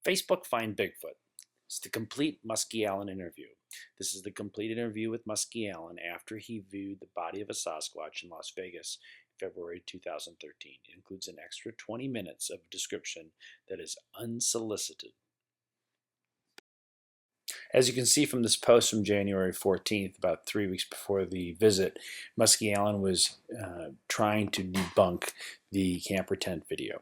Facebook Find Bigfoot. It's the complete Musky Allen interview. This is the complete interview with Musky Allen after he viewed the body of a Sasquatch in Las Vegas in February 2013. It includes an extra 20 minutes of description that is unsolicited. As you can see from this post from January 14th, about 3 weeks before the visit, Musky Allen was trying to debunk the camper tent video.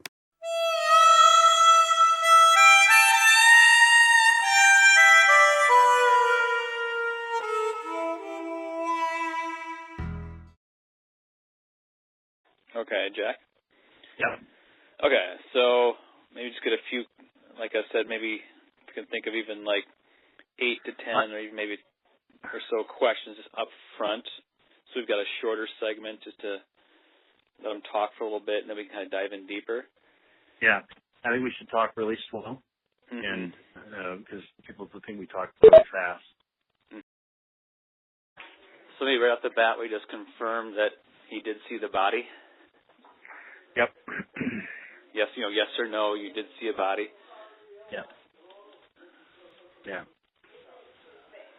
Okay, Jack? Yeah. Okay, so maybe just get a few, like I said, maybe you can think of even like 8 to 10 or even maybe or so questions just up front. So we've got a shorter segment just to let them talk for a little bit, and then we can kind of dive in deeper. Yeah. I think we should talk really slow, Mm-hmm. and because people think we talk really fast. So maybe right off the bat, we just confirm that he did see the body. Yep. Yes, yes or no, you did see a body. Yeah. Yeah.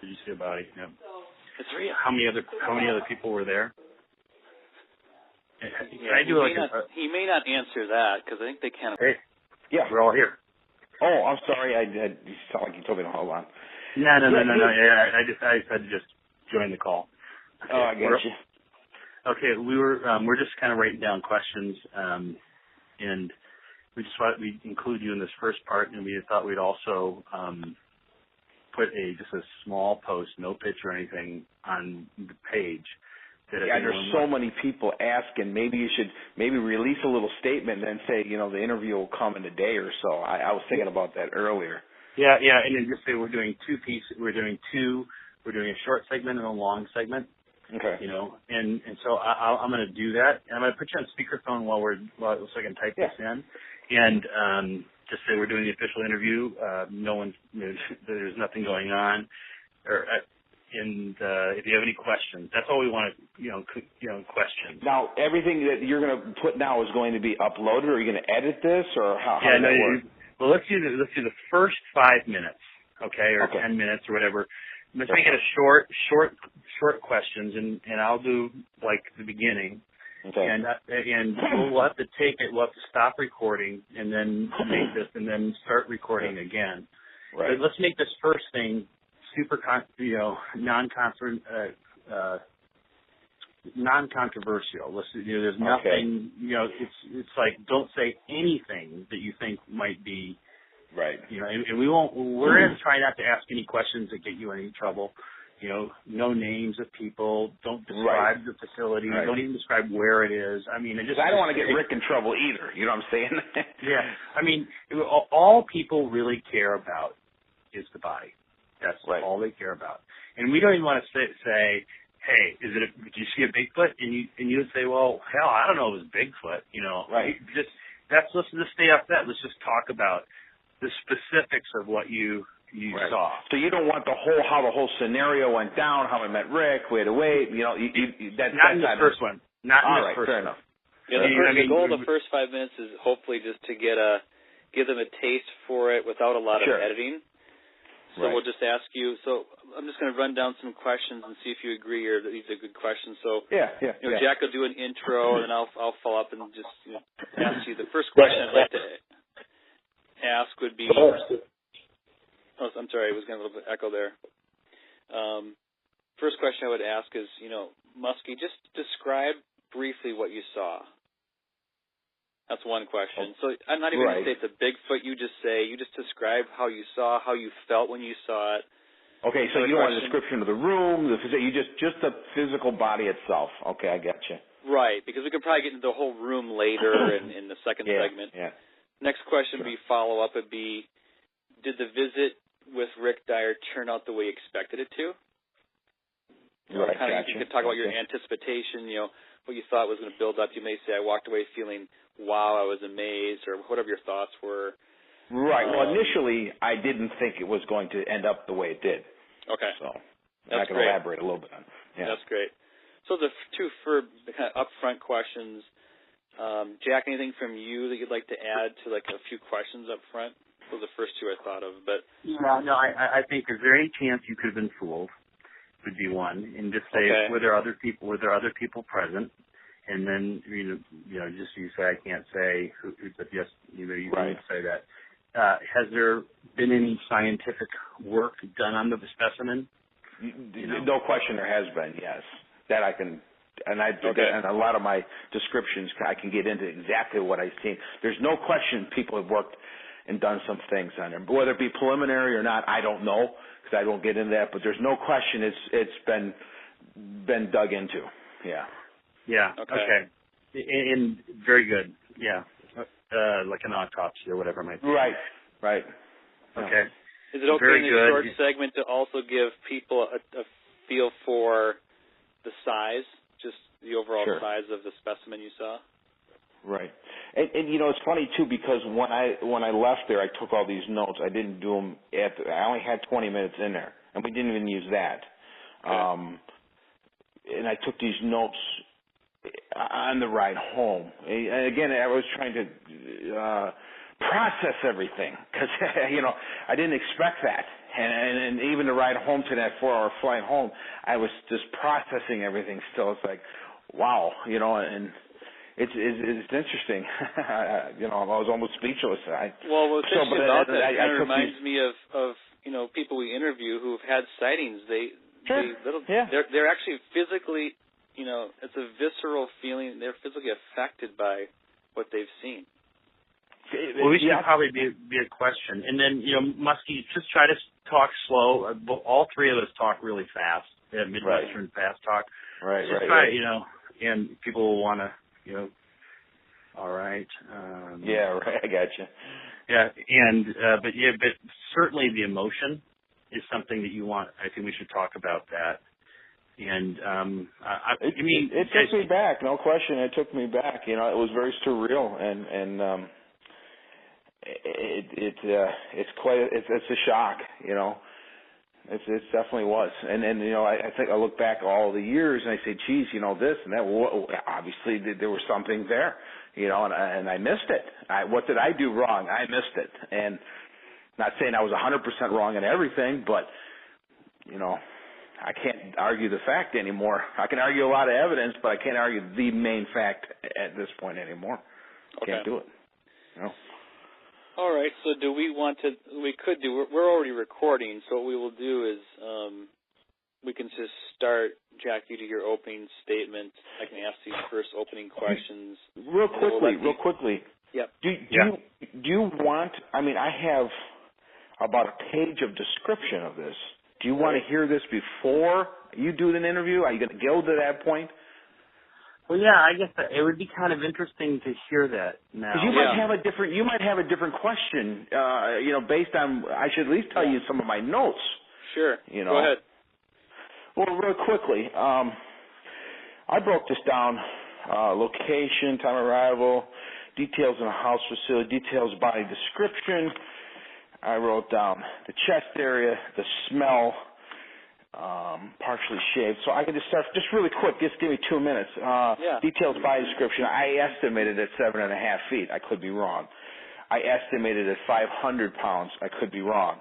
Did you see a body? Yeah. It's real. How many other people were there? Yeah, he may not answer that because I think they kind of. Hey, yeah, we're all here. Oh, I'm sorry. You sound like you told me to hold on. No. Yeah, I had to just join the call. Okay. Oh, I got you. Okay, we're just kind of writing down questions, and we just thought we'd include you in this first part, and we thought we'd also put just a small post, no picture or anything, on the page. Yeah, there's so many people asking. Maybe you should release a little statement and then say, the interview will come in a day or so. I was thinking about that earlier. Yeah, and then just say we're doing two pieces. We're doing a short segment and a long segment. Okay. And so I'm going to do that, and I'm going to put you on speakerphone so I can type this in, and just say we're doing the official interview. There's nothing going on, and if you have any questions, that's all we want to, questions. Now, everything that you're going to put now is going to be uploaded, or are you going to edit this, or how does that work? Well, let's do the first 5 minutes, okay, or 10 minutes or whatever. Let's make it a short questions, and I'll do like the beginning, and we'll have to take it. We'll have to stop recording and then make this, and then start recording again. Right. But let's make this first thing super, non-controversial. There's nothing. It's like don't say anything that you think might be. Right. And we won't. We're going to try not to ask any questions that get you in any trouble. No names of people. Don't describe the facility. Right. Don't even describe where it is. I mean, I don't want to get Rick in trouble either. You know what I'm saying? Yeah. I mean, all people really care about is the body. That's all they care about. And we don't even want to say, hey, did you see a Bigfoot? And you would say, well, hell, I don't know if it was Bigfoot. Right. Let's just stay off that. Let's just talk about the specifics of what you saw. So you don't want how the whole scenario went down, how I met Rick, wait. Not in the first one. Not in the first fair one. enough. Yeah, the goal of the first 5 minutes is hopefully just to give them a taste for it without a lot of editing. So we'll just ask you. So I'm just going to run down some questions and see if you agree or that these are good questions. So Jack will do an intro, and then I'll follow up and just ask you. The first question I'd like to ask would be. Oh, I'm sorry, I was getting a little bit echo there. First question I would ask is, Musky, just describe briefly what you saw. That's one question. So I'm not even going to say it's a Bigfoot. You just describe how you saw, how you felt when you saw it. Okay, so you don't want a description of the room, just the physical body itself. Okay, I got you. Right, because we could probably get into the whole room later in the second segment. Yeah. Next question would be follow-up would be, did the visit with Rick Dyer turn out the way you expected it to? Right, You could talk about your anticipation, what you thought was going to build up. You may say, I walked away feeling, wow, I was amazed, or whatever your thoughts were. Right. Well, initially, I didn't think it was going to end up the way it did. Okay. So I can elaborate a little bit on it. Yeah. That's great. So the two kind of upfront questions, Jack, anything from you that you'd like to add to like a few questions up front? Those are the first two I thought of. But yeah, no, I think is there any chance you could have been fooled? Would be one, and just say were there other people present, and then you know just you say I can't say who, but yes you need to say that. Has there been any scientific work done on the specimen? No question, there has been. Yes, that I can. And and a lot of my descriptions, I can get into exactly what I've seen. There's no question people have worked and done some things on him. Whether it be preliminary or not, I don't know, because I don't get into that. But there's no question it's been dug into. Yeah. Yeah. Okay. And very good. Yeah. Like an autopsy or whatever it might be. Right. Right. Okay. Is it okay in this short segment to also give people a feel for the size? Just the overall size of the specimen you saw? Right. And you know, it's funny, too, because when I left there, I took all these notes. I didn't do them I only had 20 minutes in there, and we didn't even use that. Okay. And I took these notes on the ride home. And again, I was trying to process everything because, you know, I didn't expect that. And even the ride home to that 4-hour flight home, I was just processing everything still. It's like, wow, you know, and it's interesting. You know, I was almost speechless. What's interesting about that kind of reminds me of you know, people we interview who've had sightings. They're actually physically, you know, it's a visceral feeling. They're physically affected by what they've seen. Well, we should probably be a question. And then, you know, Musky, just try to talk slow. All three of us talk really fast. Midwestern fast talk. Right, just try, you know, and people will want to, you know, all right. Yeah, right, I got you. Yeah, and, but certainly the emotion is something that you want. I think we should talk about that. And, it took me back, no question. It took me back. You know, it was very surreal, and it's a shock, you know. It definitely was, and you know, I think I look back all the years and I say, geez, you know, this and that. Obviously, there was something there, you know, and I missed it. What did I do wrong? I missed it, and not saying I was 100% wrong in everything, but you know, I can't argue the fact anymore. I can argue a lot of evidence, but I can't argue the main fact at this point anymore. Can't do it, you know. All right, so do we want to, we're already recording, so what we will do is we can just start, Jack, you do your opening statement. I can ask these first opening questions. Real quickly. Yep. Do you want, I mean, I have about a page of description of this. Do you want to hear this before you do an interview? Are you going to go to that point? Well, yeah, I guess it would be kind of interesting to hear that now. You might have a different question, you know, based on. I should at least tell you some of my notes. Sure. You know. Go ahead. Well, real quickly, I broke this down: location, time of arrival, details in a house facility, details body description. I wrote down the chest area, the smell. Partially shaved, so I can just start just really quick. Just give me 2 minutes. Details body description. I estimated at 7.5 feet. I could be wrong. I estimated at 500 pounds. I could be wrong.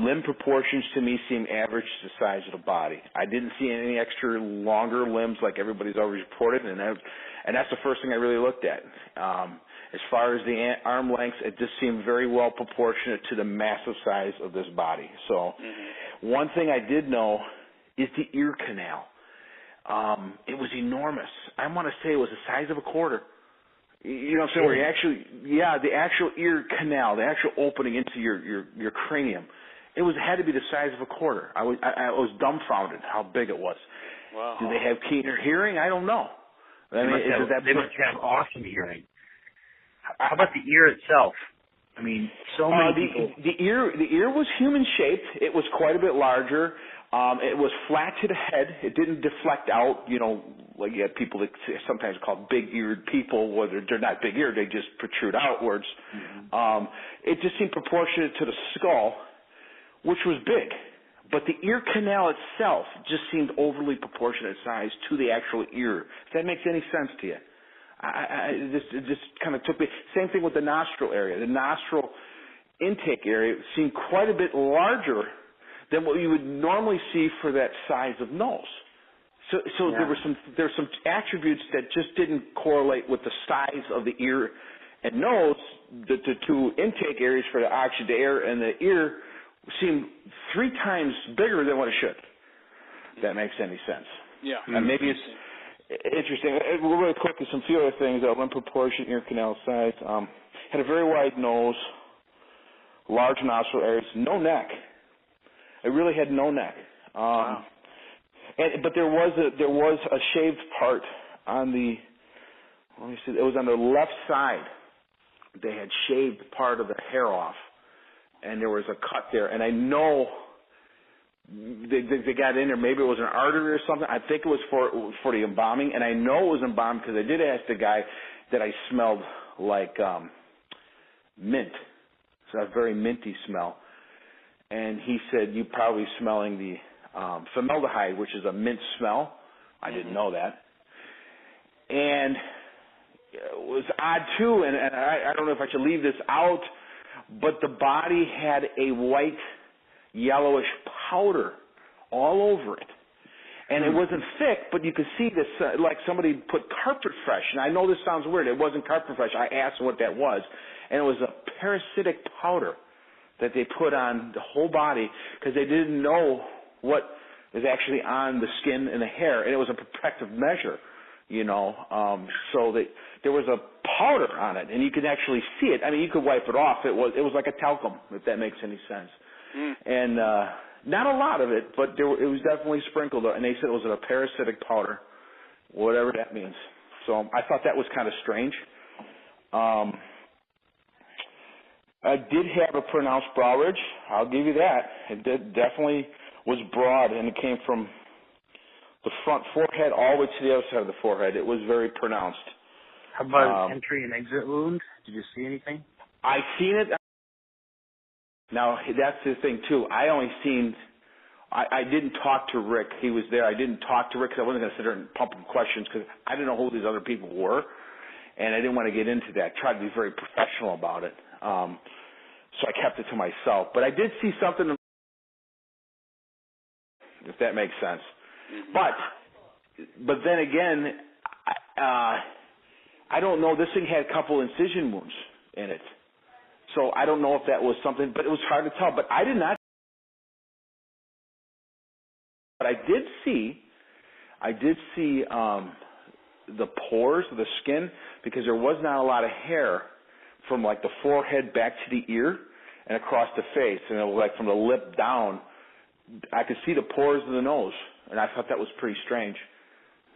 Limb proportions to me seem average to the size of the body. I didn't see any extra longer limbs like everybody's always reported, and that's the first thing I really looked at. As far as the arm lengths, it just seemed very well proportionate to the massive size of this body. So one thing I did know is the ear canal. It was enormous. I want to say it was the size of a quarter. You know what I'm saying? Where you actually, the actual ear canal, the actual opening into your cranium, it had to be the size of a quarter. I was dumbfounded how big it was. Wow. Do they have keener hearing? I don't know. They must have awesome hearing. How about the ear itself? I mean, so many people. The ear was human shaped. It was quite a bit larger. It was flat to the head. It didn't deflect out. You know, like you have people that sometimes called big-eared people. Whether they're not big-eared, they just protrude outwards. It just seemed proportionate to the skull, which was big. But the ear canal itself just seemed overly proportionate size to the actual ear. If that makes any sense to you. It just kind of took me. Same thing with the nostril area. The nostril intake area seemed quite a bit larger than what you would normally see for that size of nose. So there were some attributes that just didn't correlate with the size of the ear and nose. The two intake areas for the oxygen to air and the ear seemed 3 times bigger than what it should. If that makes any sense. Yeah. And maybe it's interesting. Really quickly, some few other things. Limb proportion, ear canal size. Had a very wide nose, large nostril areas, no neck. It really had no neck. Wow. But there was a shaved part on the, let me see, it was on the left side. They had shaved part of the hair off, and there was a cut there. And I know they got in there. Maybe it was an artery or something. I think it was for the embalming, and I know it was embalmed because I did ask the guy that I smelled like mint. So a very minty smell. And he said, "You're probably smelling the formaldehyde, which is a mint smell." I didn't know that. And it was odd, too, and I don't know if I should leave this out, but the body had a white, yellowish powder all over it. And it wasn't thick, but you could see this, like somebody put carpet fresh. And I know this sounds weird. It wasn't carpet fresh. I asked what that was, and it was a parasitic powder that they put on the whole body because they didn't know what was actually on the skin and the hair, and it was a protective measure, you know. So there was a powder on it, and you could actually see it. I mean, you could wipe it off. It was like a talcum, if that makes any sense. And not a lot of it, but it was definitely sprinkled, and they said it was a parasitic powder, whatever that means. So I thought that was kind of strange. I did have a pronounced brow ridge. I'll give you that. It definitely was broad, and it came from the front forehead all the way to the other side of the forehead. It was very pronounced. How about entry and exit wound? Did you see anything? I seen it. Now, that's the thing, too. I didn't talk to Rick. He was there. I didn't talk to Rick because I wasn't going to sit there and pump him questions because I didn't know who these other people were, and I didn't want to get into that. I tried to be very professional about it. So I kept it to myself. But I did see something, if that makes sense. But then again, I don't know. This thing had a couple incision wounds in it. So I don't know if that was something, but it was hard to tell. But I did not. But I did see the pores of the skin because there was not a lot of hair from like the forehead back to the ear and across the face, and it was like from the lip down, I could see the pores of the nose, and I thought that was pretty strange,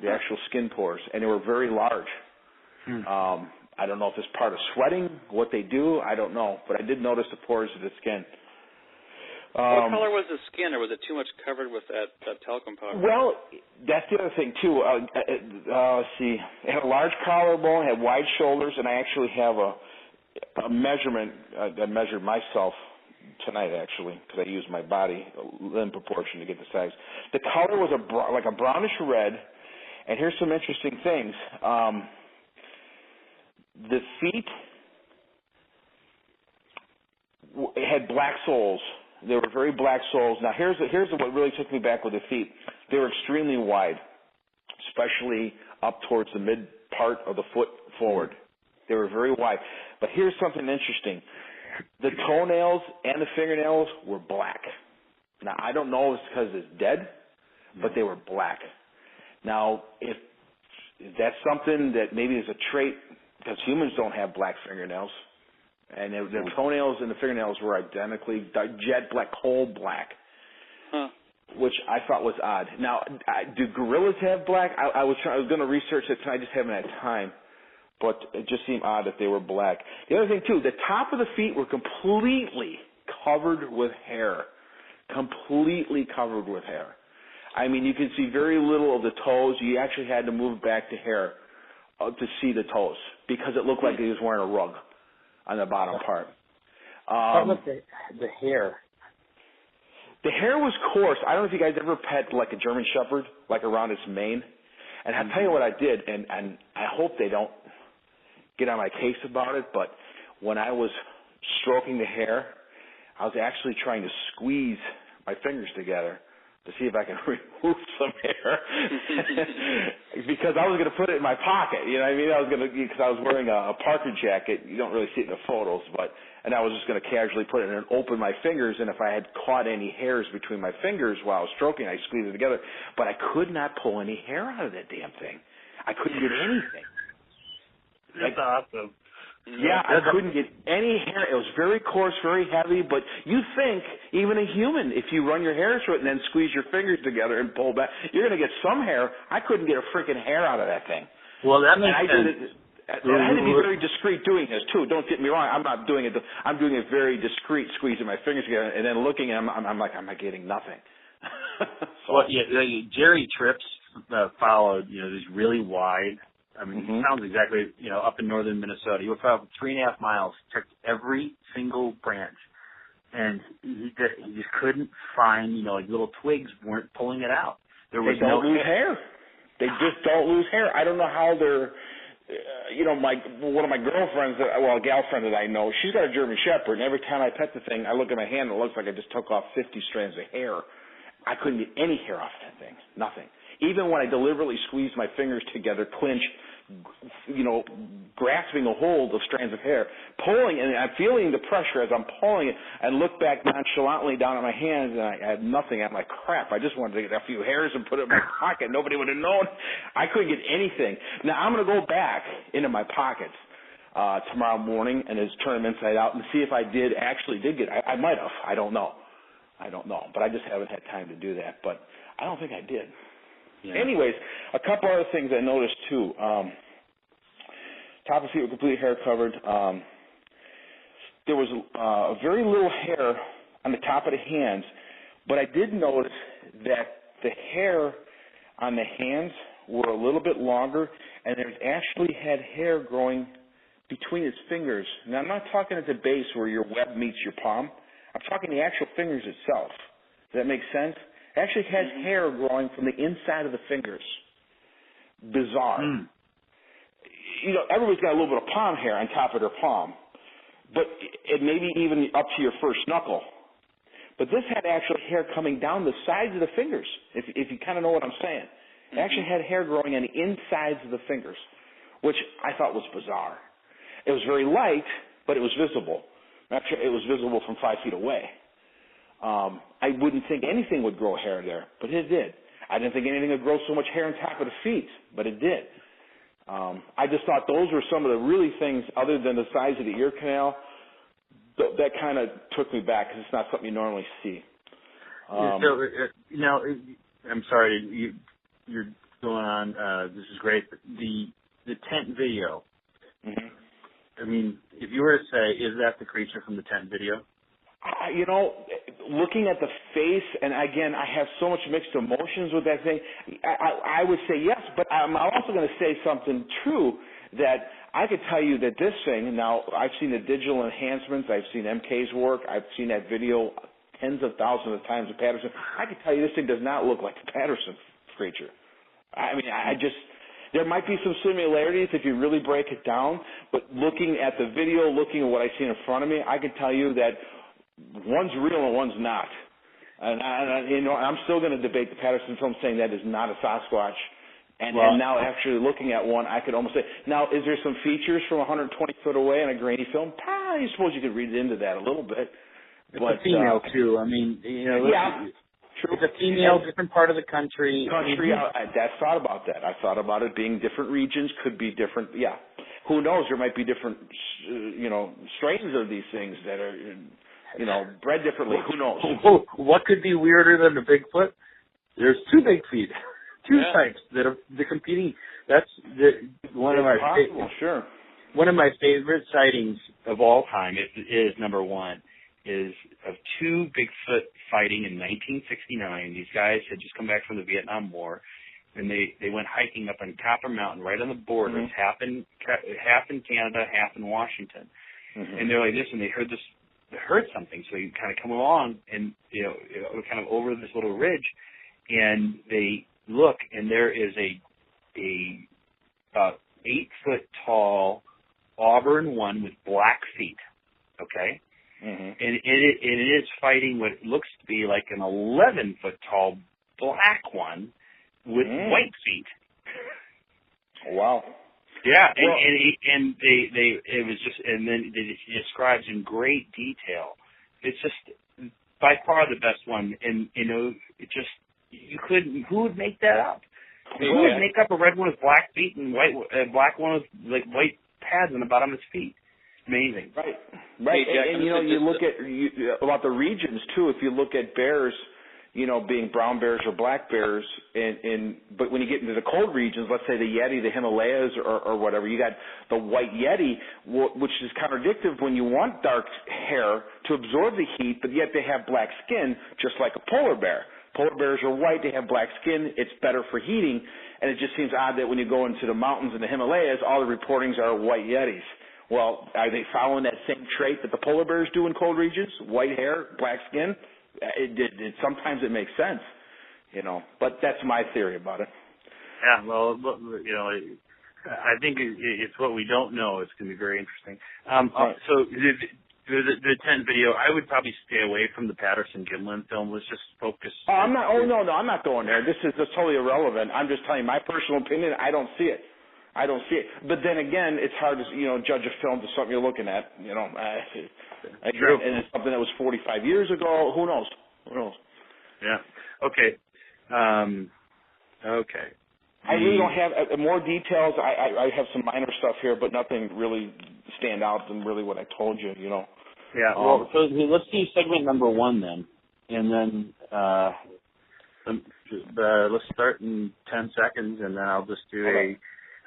the actual skin pores, and they were very large. I don't know if it's part of sweating, what they do, I don't know, but I did notice the pores of the skin. What color was the skin, or was it too much covered with that talcum powder? Well, that's the other thing, too. Let's see. It had a large collarbone, had wide shoulders, and I actually have a measurement. I measured myself tonight, actually, because I used my body limb proportion to get the size. The color was like a brownish red, and here's some interesting things. The feet had black soles. They were very black soles. Now, here's what really took me back with the feet. They were extremely wide, especially up towards the mid part of the foot forward. They were very wide. But here's something interesting. The toenails and the fingernails were black. Now, I don't know if it's because it's dead, but they were black. Now, if that's something that maybe is a trait, because humans don't have black fingernails, and the toenails and the fingernails were identically jet black, coal black, which I thought was odd. Now, do gorillas have black? I was going to research it tonight. I just haven't had time. But it just seemed odd that they were black. The other thing, too, the top of the feet were completely covered with hair. Completely covered with hair. I mean, you could see very little of the toes. You actually had to move back to hair to see the toes because it looked like he was wearing a rug on the bottom part. What about the hair? The hair was coarse. I don't know if you guys ever pet like a German Shepherd, like around its mane. And I'll tell you what I did, and I hope they don't get on my case about it, but when I was stroking the hair, I was actually trying to squeeze my fingers together to see if I can remove some hair because I was going to put it in my pocket. You know what I mean? Because I was wearing a Parker jacket. You don't really see it in the photos, and I was just going to casually put it in and open my fingers, and if I had caught any hairs between my fingers while I was stroking, I squeezed it together. But I could not pull any hair out of that damn thing. I couldn't get anything. That's awesome. Yeah, I couldn't get any hair. It was very coarse, very heavy, but you think, even a human, if you run your hair through it and then squeeze your fingers together and pull back, you're going to get some hair. I couldn't get a freaking hair out of that thing. Well, that makes sense. I had to be very discreet doing this, too. Don't get me wrong. I'm not doing it. I'm doing it very discreet, squeezing my fingers together, and then looking at them, I'm like, I'm not getting nothing. Well, yeah, Jerry Trips followed, these really wide. I mean, he sounds exactly, up in northern Minnesota. He went for 3.5 miles, checked every single branch, and he just couldn't find, like little twigs weren't pulling it out. They don't lose hair. They just don't lose hair. I don't know how they're, one of my girlfriends, a gal friend that I know, she's got a German Shepherd, and every time I pet the thing, I look at my hand, and it looks like I just took off 50 strands of hair. I couldn't get any hair off that thing. Nothing. Even when I deliberately squeezed my fingers together, clinched, grasping a hold of strands of hair, pulling, and I'm feeling the pressure as I'm pulling it, and look back nonchalantly down at my hands, and I had nothing. I'm like, crap, I just wanted to get a few hairs and put it in my pocket. Nobody would have known. I couldn't get anything. Now, I'm going to go back into my pockets tomorrow morning and just turn them inside out and see if I actually did get it. I might have. I don't know. But I just haven't had time to do that. But I don't think I did. Yeah. Anyways, a couple other things I noticed, too. Top of feet were completely hair covered. There was a very little hair on the top of the hands, but I did notice that the hair on the hands were a little bit longer, and it actually had hair growing between its fingers. Now, I'm not talking at the base where your web meets your palm. I'm talking the actual fingers itself. Does that make sense? It actually has hair growing from the inside of the fingers. Bizarre. Everybody's got a little bit of palm hair on top of their palm, but it may be even up to your first knuckle. But this had actual hair coming down the sides of the fingers, if you kind of know what I'm saying. It actually had hair growing on the insides of the fingers, which I thought was bizarre. It was very light, but it was visible. Actually, it was visible from 5 feet away. I wouldn't think anything would grow hair there, but it did. I didn't think anything would grow so much hair on top of the feet, but it did. I just thought those were some of the really things, other than the size of the ear canal, that kind of took me back because it's not something you normally see. I'm sorry, you're going on. This is great. The tent video. I mean, if you were to say, is that the creature from the tent video? Looking at the face, and again, I have so much mixed emotions with that thing, I would say yes, but I'm also going to say something true, that I could tell you that this thing, now, I've seen the digital enhancements, I've seen MK's work, I've seen that video tens of thousands of times of Patterson. I can tell you this thing does not look like the Patterson creature. I mean, there might be some similarities if you really break it down, but looking at the video, looking at what I see in front of me, I can tell you that one's real and one's not. And I'm still going to debate the Patterson film, saying that is not a Sasquatch. And now actually looking at one, I could almost say, now, is there some features from 120 foot away on a grainy film? I suppose you could read into that a little bit. It's a female, too. I mean, yeah. True. It's a female, different part of the country. I thought about that. I thought about it being different regions, could be different. Yeah. Who knows? There might be different, strains of these things that are, bred differently. Who knows? What could be weirder than a Bigfoot? There's two big feet, types that are competing. That's one of my favorite sightings of all time is number one. Is of two Bigfoot fighting in 1969. These guys had just come back from the Vietnam War, and they went hiking up on Copper Mountain, right on the border. It's half in Canada, half in Washington. And they're like this, and they heard something. So they kind of come along, and kind of over this little ridge, and they look, and there is a about 8 foot tall auburn one with black feet. okay? Mm-hmm. And it is fighting what looks to be like an 11-foot tall black one with white feet. Wow. Yeah, and it was just, and then it describes in great detail. It's just by far the best one, and it just who would make that up? Who would make up a red one with black feet and a black one with like white pads on the bottom of its feet? Amazing. Right. Hey, Jack, and you look at about the regions too. If you look at bears, being brown bears or black bears, but when you get into the cold regions, let's say the Yeti, the Himalayas, or whatever, you got the white Yeti, which is contradictive when you want dark hair to absorb the heat, but yet they have black skin, just like a polar bear. Polar bears are white, they have black skin, it's better for heating, and it just seems odd that when you go into the mountains in the Himalayas, all the reportings are white Yetis. Well, are they following that same trait that the polar bears do in cold regions? White hair, black skin? Sometimes it makes sense, but that's my theory about it. Yeah, well, I think it's what we don't know. It's going to be very interesting. Right. So the 10 video, I would probably stay away from the Patterson-Gimlin film. Let's just focus. Oh, I'm not. Oh, no, I'm not going there. This is totally irrelevant. I'm just telling you my personal opinion. I don't see it. But then again, it's hard to judge a film to something you're looking at. True. And it's something that was 45 years ago. Who knows? Yeah. Okay. Okay. I really don't have more details. I have some minor stuff here, but nothing really stand out than really what I told you. Yeah. Well, so let's do segment number 1 then, and then let's start in 10 seconds, and then I'll just do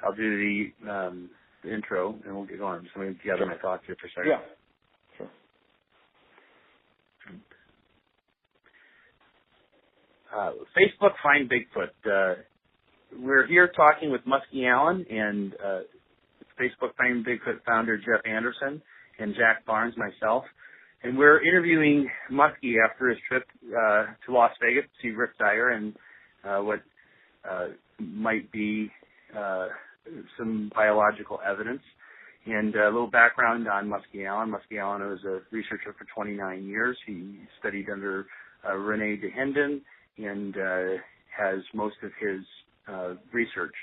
I'll do the intro, and we'll get going. Just let me gather my thoughts here for a second. Yeah. Sure. Facebook Find Bigfoot. We're here talking with Musky Allen and Facebook Find Bigfoot founder Jeff Anderson and Jack Barnes, myself. And we're interviewing Musky after his trip to Las Vegas to see Rick Dyer and what might be some biological evidence. And a little background on Musky Allen. Musky Allen was a researcher for 29 years. He studied under Rene DeHenden and has most of his research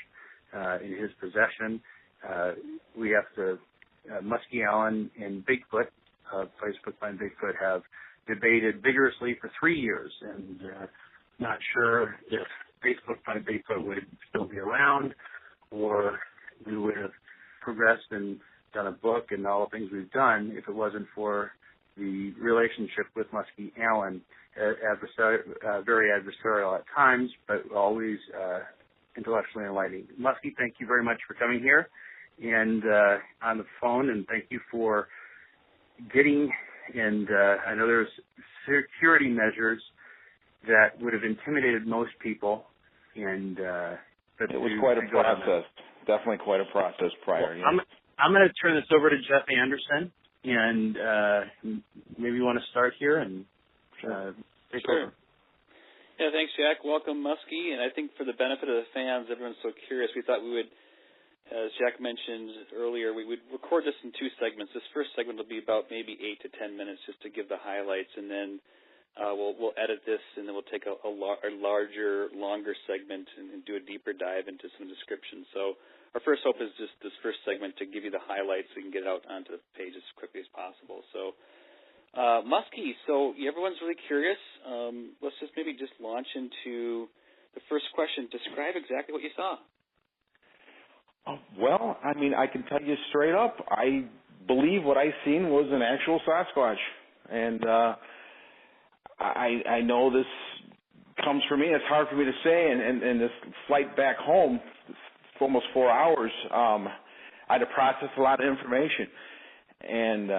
in his possession. We have to, Musky Allen and Bigfoot, Facebook Find Bigfoot, have debated vigorously for 3 years, and not sure if Facebook Find Bigfoot would still be around, or we would have progressed and done a book and all the things we've done if it wasn't for the relationship with Musky Allen. Very adversarial at times, but always intellectually enlightening. Musky, thank you very much for coming here and on the phone, and thank you for getting, and I know there's security measures that would have intimidated most people, and but it was quite a process. Definitely quite a process prior. Well, I'm going to turn this over to Jeff Anderson, and maybe you want to start here and take over. Yeah, thanks, Jack. Welcome, Musky. And I think for the benefit of the fans, everyone's so curious, we thought we would, as Jack mentioned earlier, we would record this in 2 segments. This first segment will be about maybe 8 to 10 minutes just to give the highlights, and then we'll edit this, and then we'll take a larger, longer segment and do a deeper dive into some descriptions. So our first hope is just this first segment to give you the highlights so you can get it out onto the page as quickly as possible. So Musky, so everyone's really curious. Let's just maybe launch into the first question. Describe exactly what you saw. Well, I mean, I can tell you straight up, I believe what I seen was an actual Sasquatch. And I know this comes from me. It's hard for me to say. And this flight back home, for almost 4 hours, I had to process a lot of information. And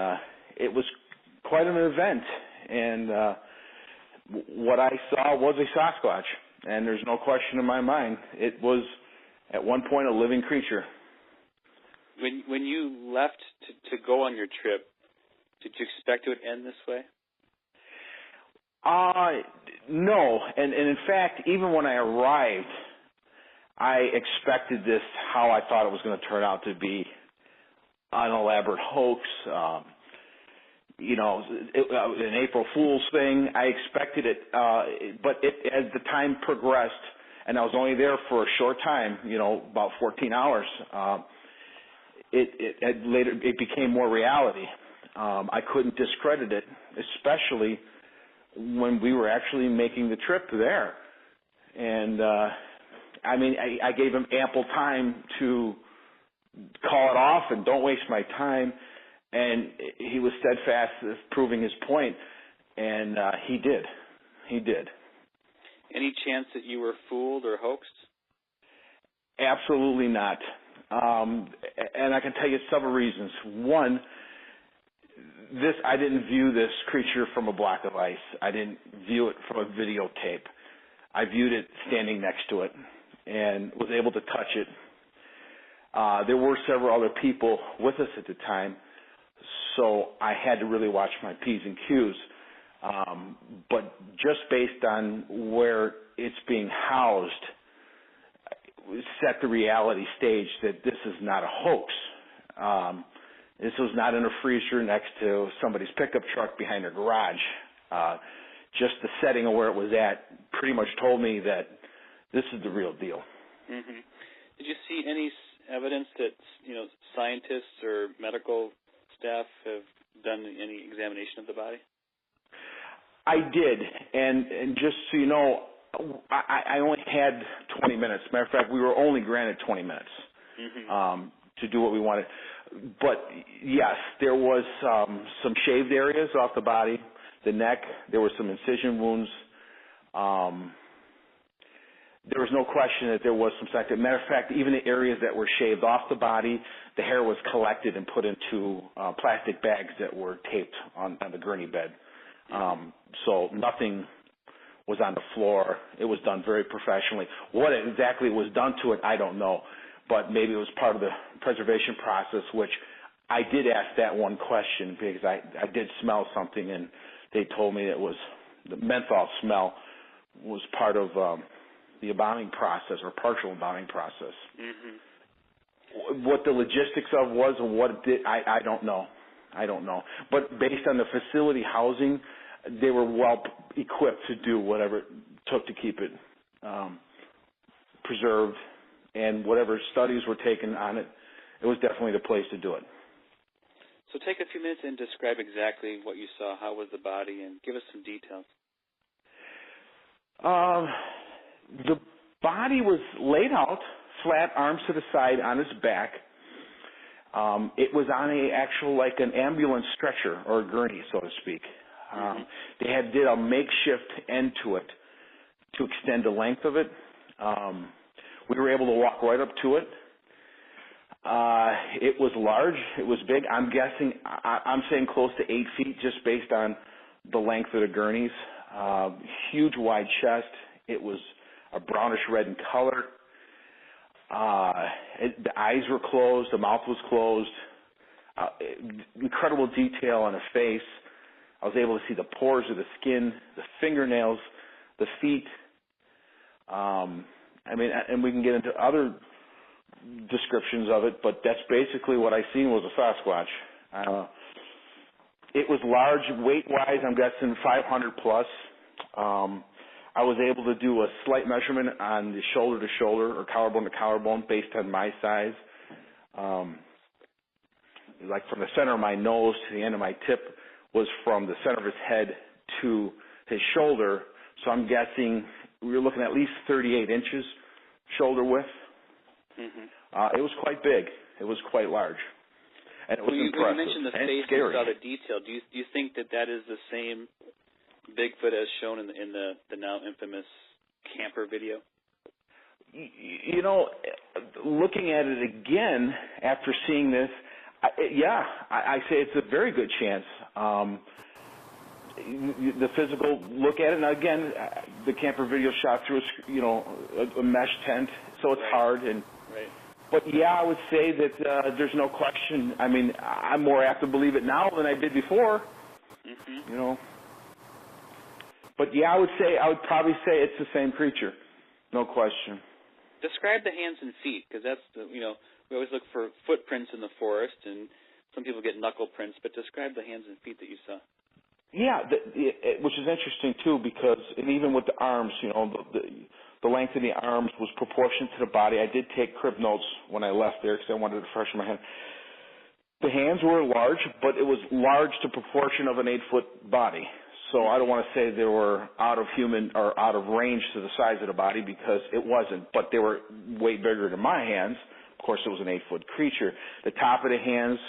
it was quite an event. And what I saw was a Sasquatch. And there's no question in my mind. It was, at one point, a living creature. When you left to go on your trip, did you expect it would end this way? No. And in fact, even when I arrived, I expected this how I thought it was going to turn out to be, an elaborate hoax. an April Fool's thing. I expected it, but as the time progressed, and I was only there for a short time, about 14 hours, it became more reality. I couldn't discredit it, especially when we were actually making the trip there. And, I gave him ample time to call it off and don't waste my time. And he was steadfast in proving his point, and he did. He did. Any chance that you were fooled or hoaxed? Absolutely not. And I can tell you several reasons. One, I didn't view this creature from a block of ice. I didn't view it from a videotape. I viewed it standing next to it and was able to touch it. There were several other people with us at the time, so I had to really watch my P's and Q's. But just based on where it's being housed, set the reality stage that this is not a hoax. This was not in a freezer next to somebody's pickup truck behind their garage. Just the setting of where it was at pretty much told me that this is the real deal. Mm-hmm. Did you see any evidence that scientists or medical staff have done any examination of the body? I did, and just so you know, I only had 20 minutes. Matter of fact, we were only granted 20 minutes to do what we wanted. But yes, there was some shaved areas off the body, the neck. There were some incision wounds. There was no question that there was some second. Matter of fact, even the areas that were shaved off the body, the hair was collected and put into plastic bags that were taped on the gurney bed. So nothing was on the floor. It was done very professionally. What exactly was done to it, I don't know. But maybe it was part of the preservation process, which I did ask that one question because I did smell something, and they told me it was the menthol smell was part of the embalming process or partial embalming process. Mm-hmm. What the logistics of was and what it did, I don't know. I don't know. But based on the facility housing, they were well equipped to do whatever it took to keep it preserved, and whatever studies were taken on it, it was definitely the place to do it. So take a few minutes and describe exactly what you saw. How was the body, and give us some details. The body was laid out, flat, arms to the side, on its back. It was on an ambulance stretcher or a gurney, so to speak. They did a makeshift end to it to extend the length of it. We were able to walk right up to it. It was large. It was big. I'm guessing, I'm saying close to 8 feet just based on the length of the gurneys. Huge wide chest. It was a brownish red in color. The eyes were closed. The mouth was closed. Incredible detail on the face. I was able to see the pores of the skin, the fingernails, the feet. And we can get into other descriptions of it, but that's basically what I seen was a Sasquatch. It was large, weight-wise, I'm guessing 500 plus. I was able to do a slight measurement on the shoulder to shoulder or collarbone to collarbone based on my size. Like from the center of my nose to the end of my tip was from the center of his head to his shoulder. So I'm guessing we were looking at least 38 inches shoulder width. Mm-hmm. It was quite big. It was quite large. And it was impressive. You mentioned the face scary. and saw the detail. Do you think that is the same Bigfoot as shown in the now infamous camper video? Looking at it again after seeing this, I say it's a very good chance. The physical look at it, and again, the camper video shot through a mesh tent, so it's hard. But I would say that there's no question. I mean, I'm more apt to believe it now than I did before. Mm-hmm. But I would probably say it's the same creature, no question. Describe the hands and feet, because that's we always look for footprints in the forest, and Some people get knuckle prints, but describe the hands and feet that you saw. Yeah, which is interesting too, because and even with the arms, the length of the arms was proportioned to the body. I did take crib notes when I left there because I wanted to freshen my head. The hands were large, but it was large to proportion of an 8-foot body. So I don't want to say they were out of human or out of range to the size of the body, because it wasn't, but they were way bigger than my hands. Of course, it was an 8-foot creature. The top of the hands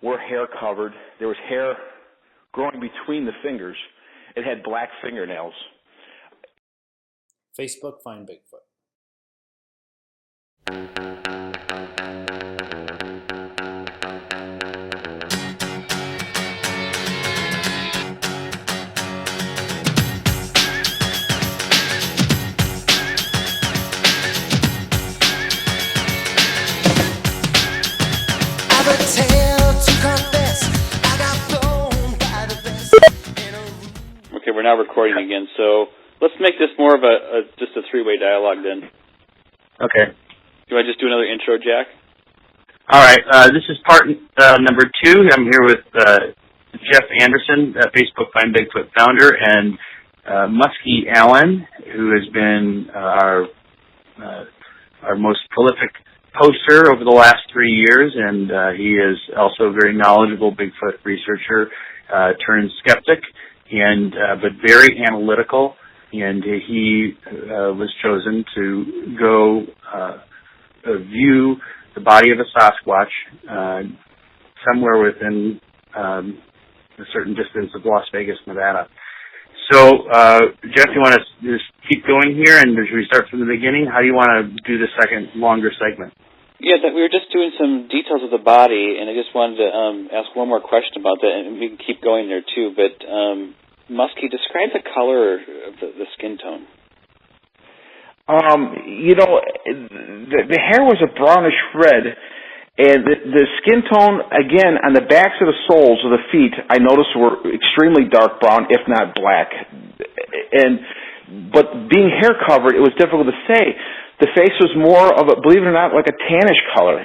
were hair covered. There was hair growing between the fingers. It had black fingernails. Facebook, find Bigfoot. Okay, we're now recording again, so let's make this more of just a three-way dialogue then. Okay. Do I just do another intro, Jack? All right. This is part number 2. I'm here with Jeff Anderson, Facebook Find Bigfoot founder, and Musky Allen, who has been our most prolific poster over the last 3 years, and he is also a very knowledgeable Bigfoot researcher turned skeptic, and but very analytical. And he was chosen to go view the body of a Sasquatch somewhere within a certain distance of Las Vegas, Nevada. So, Jeff, you want to just keep going here, and should we start from the beginning? How do you want to do the second, longer segment? Yeah, we were just doing some details of the body, and I just wanted to ask one more question about that, and we can keep going there too. But Musky, describe the color of the skin tone. The hair was a brownish red, and the skin tone, again, on the backs of the soles of the feet, I noticed were extremely dark brown, if not black. But being hair covered, it was difficult to say. The face was more of a, believe it or not, like a tannish color.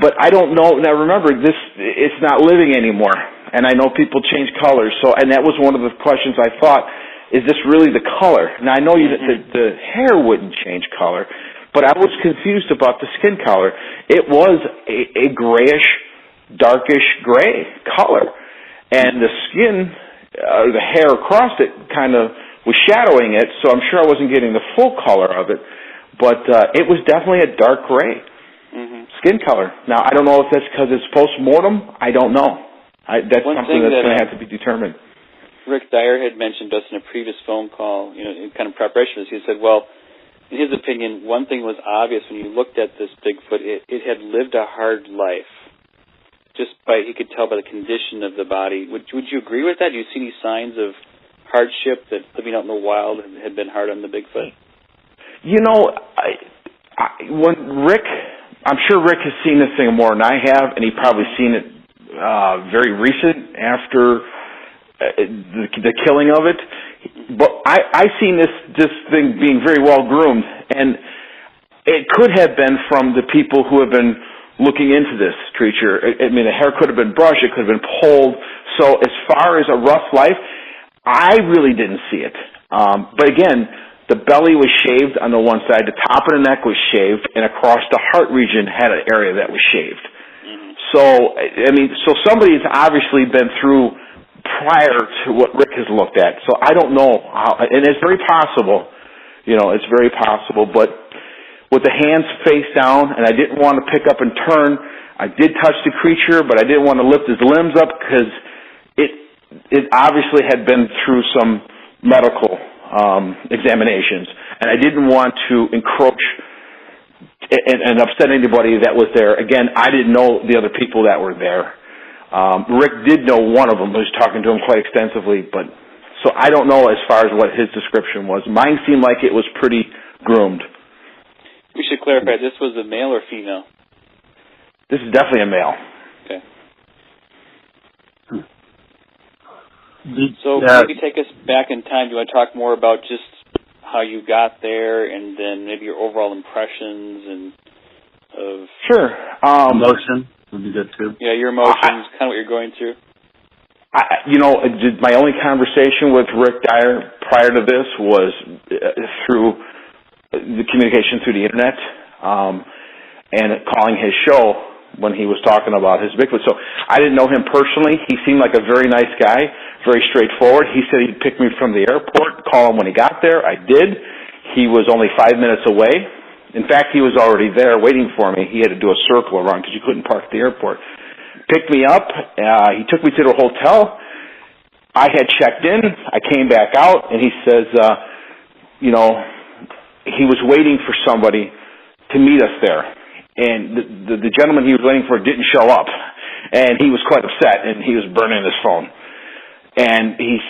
But I don't know. Now remember, it's not living anymore, and I know people change colors. So, and that was one of the questions I thought: is this really the color? Now I know the hair wouldn't change color, but I was confused about the skin color. It was a grayish, darkish gray color, and the skin, the hair across it, kind of was shadowing it, so I'm sure I wasn't getting the full color of it, but it was definitely a dark gray skin color. Now, I don't know if that's because it's post-mortem. I don't know. That's something that's going to have to be determined. Rick Dyer had mentioned to us in a previous phone call, in kind of preparation, he said, well, in his opinion, one thing was obvious when you looked at this Bigfoot, it had lived a hard life. He could tell by the condition of the body. Would you agree with that? Do you see any signs of hardship that living out in the wild had been hard on the Bigfoot? When Rick, I'm sure Rick has seen this thing more than I have, and he probably seen it very recent after the killing of it. But I seen this thing being very well groomed, and it could have been from the people who have been looking into this creature. I mean, the hair could have been brushed, it could have been pulled. So as far as a rough life, I really didn't see it. But again, the belly was shaved on the one side, the top of the neck was shaved, and across the heart region had an area that was shaved. So, so somebody's obviously been through prior to what Rick has looked at. So I don't know how, and it's very possible, it's very possible, but with the hands face down, and I didn't want to pick up and turn, I did touch the creature, but I didn't want to lift his limbs up because it obviously had been through some medical examinations, and I didn't want to encroach and upset anybody that was there. Again, I didn't know the other people that were there. Rick did know one of them, who was talking to him quite extensively, but so I don't know as far as what his description was. Mine seemed like it was pretty groomed. We should clarify, this was a male or female? This is definitely a male. Okay. So maybe take us back in time. Do you want to talk more about just how you got there, and then maybe your overall impressions and of emotion? would be good too. Yeah, your emotions, kind of what you're going through. My only conversation with Rick Dyer prior to this was through the communication through the internet and calling his show when he was talking about his Bigfoot. So I didn't know him personally. He seemed like a very nice guy, very straightforward. He said he'd pick me from the airport, call him when he got there. I did. He was only 5 minutes away. In fact, he was already there waiting for me. He had to do a circle around because you couldn't park at the airport. Picked me up. He took me to the hotel. I had checked in. I came back out, and he says, he was waiting for somebody to meet us there. And the gentleman he was waiting for didn't show up. And he was quite upset, and he was burning his phone. And he's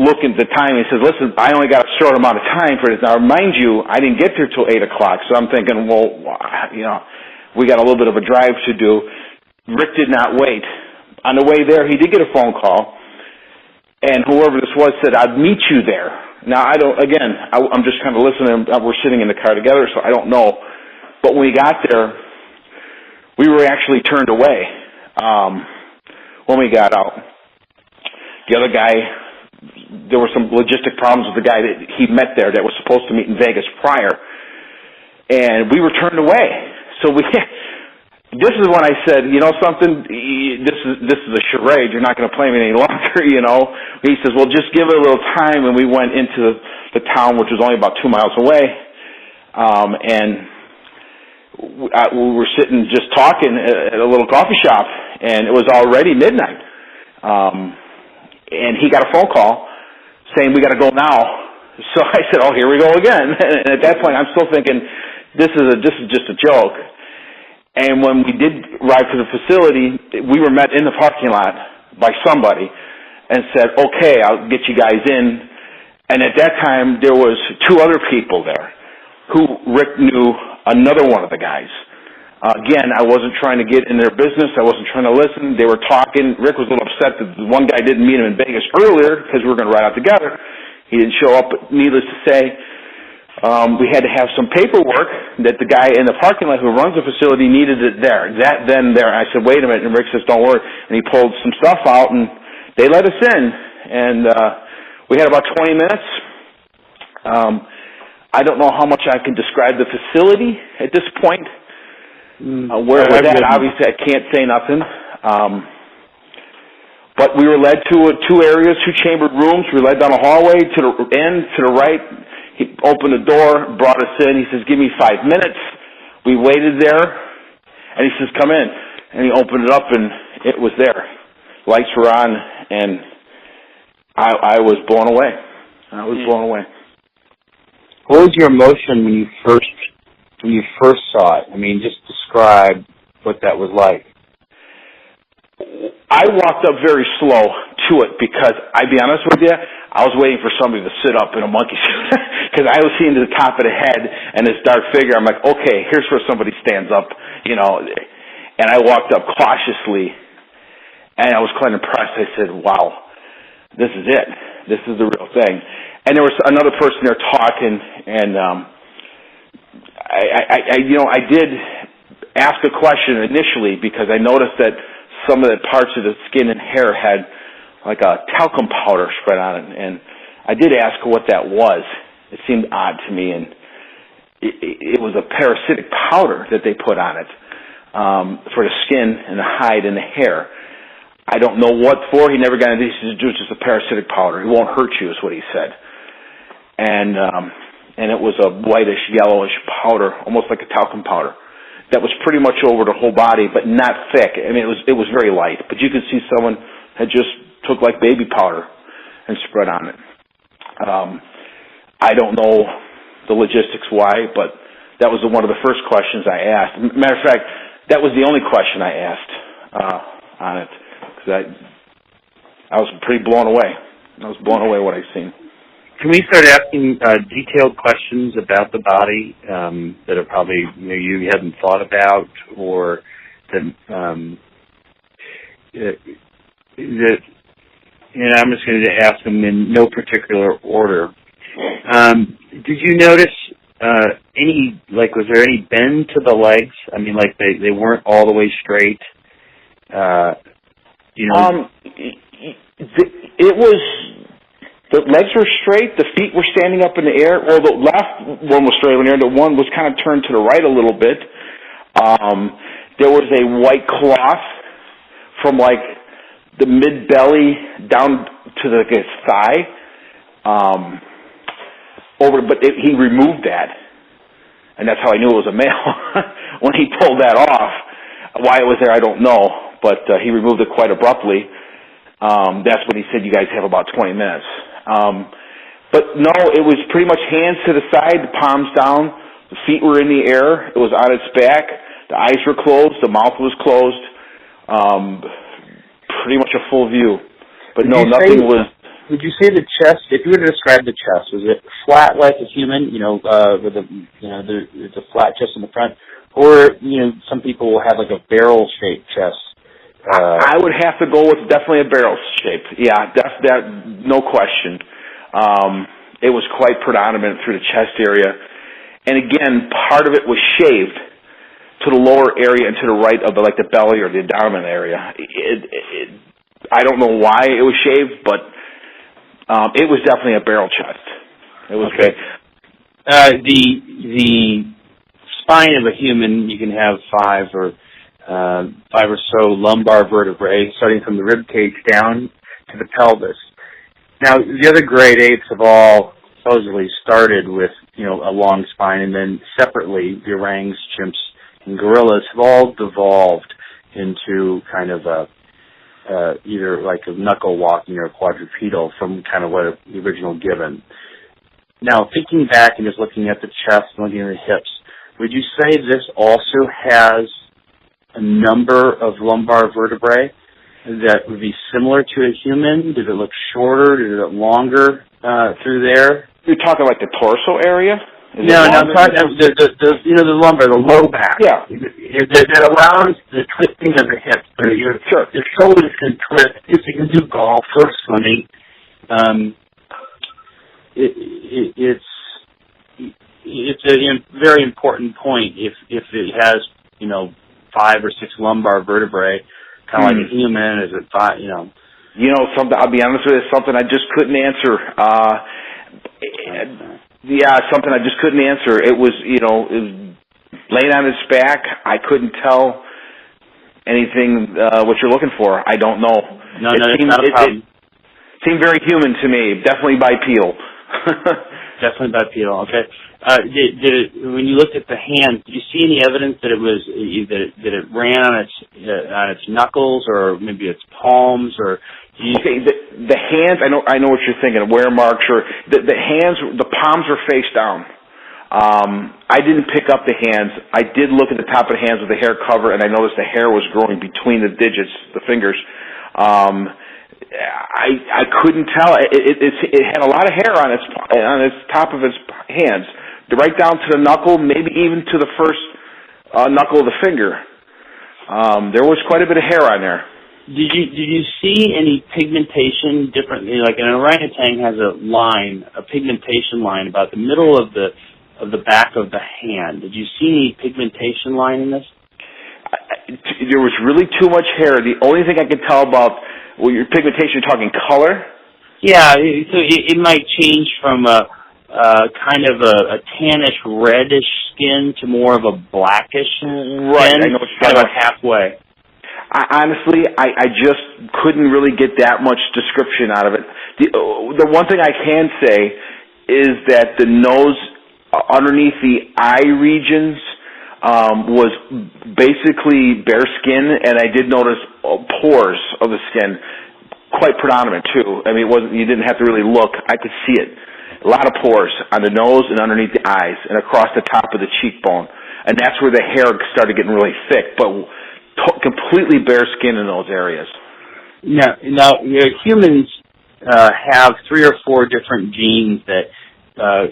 looking at the time, and he says, listen, I only got a short amount of time for this. Now, mind you, I didn't get there till 8 o'clock, so I'm thinking, well, we got a little bit of a drive to do. Rick did not wait. On the way there, he did get a phone call, and whoever this was said, I'd meet you there. Now, I'm just kind of listening. We're sitting in the car together, so I don't know. But when we got there, we were actually turned away when we got out. The other guy, there were some logistic problems with the guy that he met there that was supposed to meet in Vegas prior, and we were turned away. So this is when I said, something, this is a charade. You're not going to play me any longer, He says, well, just give it a little time, and we went into the town, which was only about 2 miles away, and we were sitting just talking at a little coffee shop, and it was already midnight. And he got a phone call saying, we got to go now. So I said, oh, here we go again. And at that point, I'm still thinking, this is just a joke. And when we did arrive to the facility, we were met in the parking lot by somebody and said, okay, I'll get you guys in. And at that time, there was 2 other people there who Rick knew another one of the guys. Again, I wasn't trying to get in their business. I wasn't trying to listen. They were talking. Rick was a little upset that the one guy didn't meet him in Vegas earlier because we were going to ride out together. He didn't show up. But needless to say, we had to have some paperwork that the guy in the parking lot who runs the facility needed it there. There. I said, wait a minute. And Rick says, don't worry. And he pulled some stuff out, and they let us in. And we had about 20 minutes. I don't know how much I can describe the facility at this point. Where it was at, obviously, I can't say nothing. But we were led to 2 areas, 2 chambered rooms. We were led down a hallway to the end, to the right. He opened the door, brought us in. He says, give me 5 minutes. We waited there, and he says, come in. And he opened it up, and it was there. Lights were on, and I was blown away. What was your emotion when you first saw it? I mean, just describe what that was like. I walked up very slow to it because, I'll be honest with you, I was waiting for somebody to sit up in a monkey suit because I was seeing the top of the head and this dark figure. I'm like, okay, here's where somebody stands up, And I walked up cautiously, and I was quite impressed. I said, wow, this is it. This is the real thing. And there was another person there talking, and I did ask a question initially because I noticed that some of the parts of the skin and hair had like a talcum powder spread on it, and I did ask her what that was. It seemed odd to me, and it was a parasitic powder that they put on it for the skin and the hide and the hair. I don't know what for. He never got into it. He said, it's just a parasitic powder. It won't hurt you, is what he said. And it was a whitish, yellowish powder, almost like a talcum powder, that was pretty much over the whole body, but not thick. I mean, it was very light, but you could see someone had just took like baby powder and spread on it. I don't know the logistics why, but that was one of the first questions I asked. Matter of fact, that was the only question I asked on it, because I was pretty blown away. I was blown away what I seen. Can we start asking detailed questions about the body that are probably you hadn't thought about, or that I'm just going to ask them in no particular order. Did you notice was there any bend to the legs? I mean, like they weren't all the way straight. It was, the legs were straight, the feet were standing up in the air. Well, the left one was straight in the air, the one was kind of turned to the right a little bit. There was a white cloth from like the mid-belly down to his thigh. He removed that, and that's how I knew it was a male. When he pulled that off, why it was there I don't know, but he removed it quite abruptly. That's when he said, you guys have about 20 minutes. But no, it was pretty much hands to the side, the palms down, the feet were in the air, it was on its back, the eyes were closed, the mouth was closed, pretty much a full view. But no, nothing was... Would you say the chest, if you were to describe the chest, was it flat like a human, with a flat chest in the front, or, some people will have like a barrel-shaped chest? I would have to go with definitely a barrel shape. Yeah, that no question. It was quite predominant through the chest area. And again, part of it was shaved to the lower area and to the right of the belly or the abdomen area. I don't know why it was shaved, but it was definitely a barrel chest. It was okay. The spine of a human, you can have five or so lumbar vertebrae, starting from the rib cage down to the pelvis. Now, the other great apes have all supposedly started with, a long spine, and then separately, the orangs, chimps, and gorillas have all devolved into kind of either like a knuckle walking or a quadrupedal from kind of what the original given. Now, thinking back and just looking at the chest and looking at the hips, would you say this also has a number of lumbar vertebrae that would be similar to a human? Did it look shorter? Did it look longer through there? You're talking like the torso area? No, I'm talking the lumbar, the low back. Yeah. That allows the twisting of the hips. Your shoulders can twist. If you can do golf or swimming, it's a very important point. If it has 5 or 6 lumbar vertebrae, kind of like a human, is it 5? Something. I'll be honest with you, something I just couldn't answer. Something I just couldn't answer. It was, laying on its back. I couldn't tell anything what you're looking for. I don't know. No, that's not a problem. It seemed very human to me. Definitely bipedal. Definitely bipedal. Okay. When you looked at the hand, did you see any evidence that it was that it ran on its knuckles or maybe its palms or? Okay, the hands. I know what you're thinking. Wear marks or the hands. The palms were face down. I didn't pick up the hands. I did look at the top of the hands with the hair cover, and I noticed the hair was growing between the digits, the fingers. I couldn't tell. It had a lot of hair on its top of its hands, right down to the knuckle, maybe even to the first knuckle of the finger. There was quite a bit of hair on there. Did you see any pigmentation differently? Like an orangutan has a pigmentation line about the middle of the back of the hand. Did you see any pigmentation line in this? There was really too much hair. The only thing I could tell about your pigmentation, you're talking color? Yeah, so it might change from a kind of a tannish reddish skin to more of a blackish skin. Right, I know what you're talking about. Halfway. Honestly, I just couldn't really get that much description out of it. The one thing I can say is that the nose underneath the eye regions was basically bare skin, and I did notice pores of the skin, quite predominant too. I mean, you didn't have to really look. I could see it. A lot of pores on the nose and underneath the eyes and across the top of the cheekbone. And that's where the hair started getting really thick, but completely bare skin in those areas. Now humans have 3 or 4 different genes that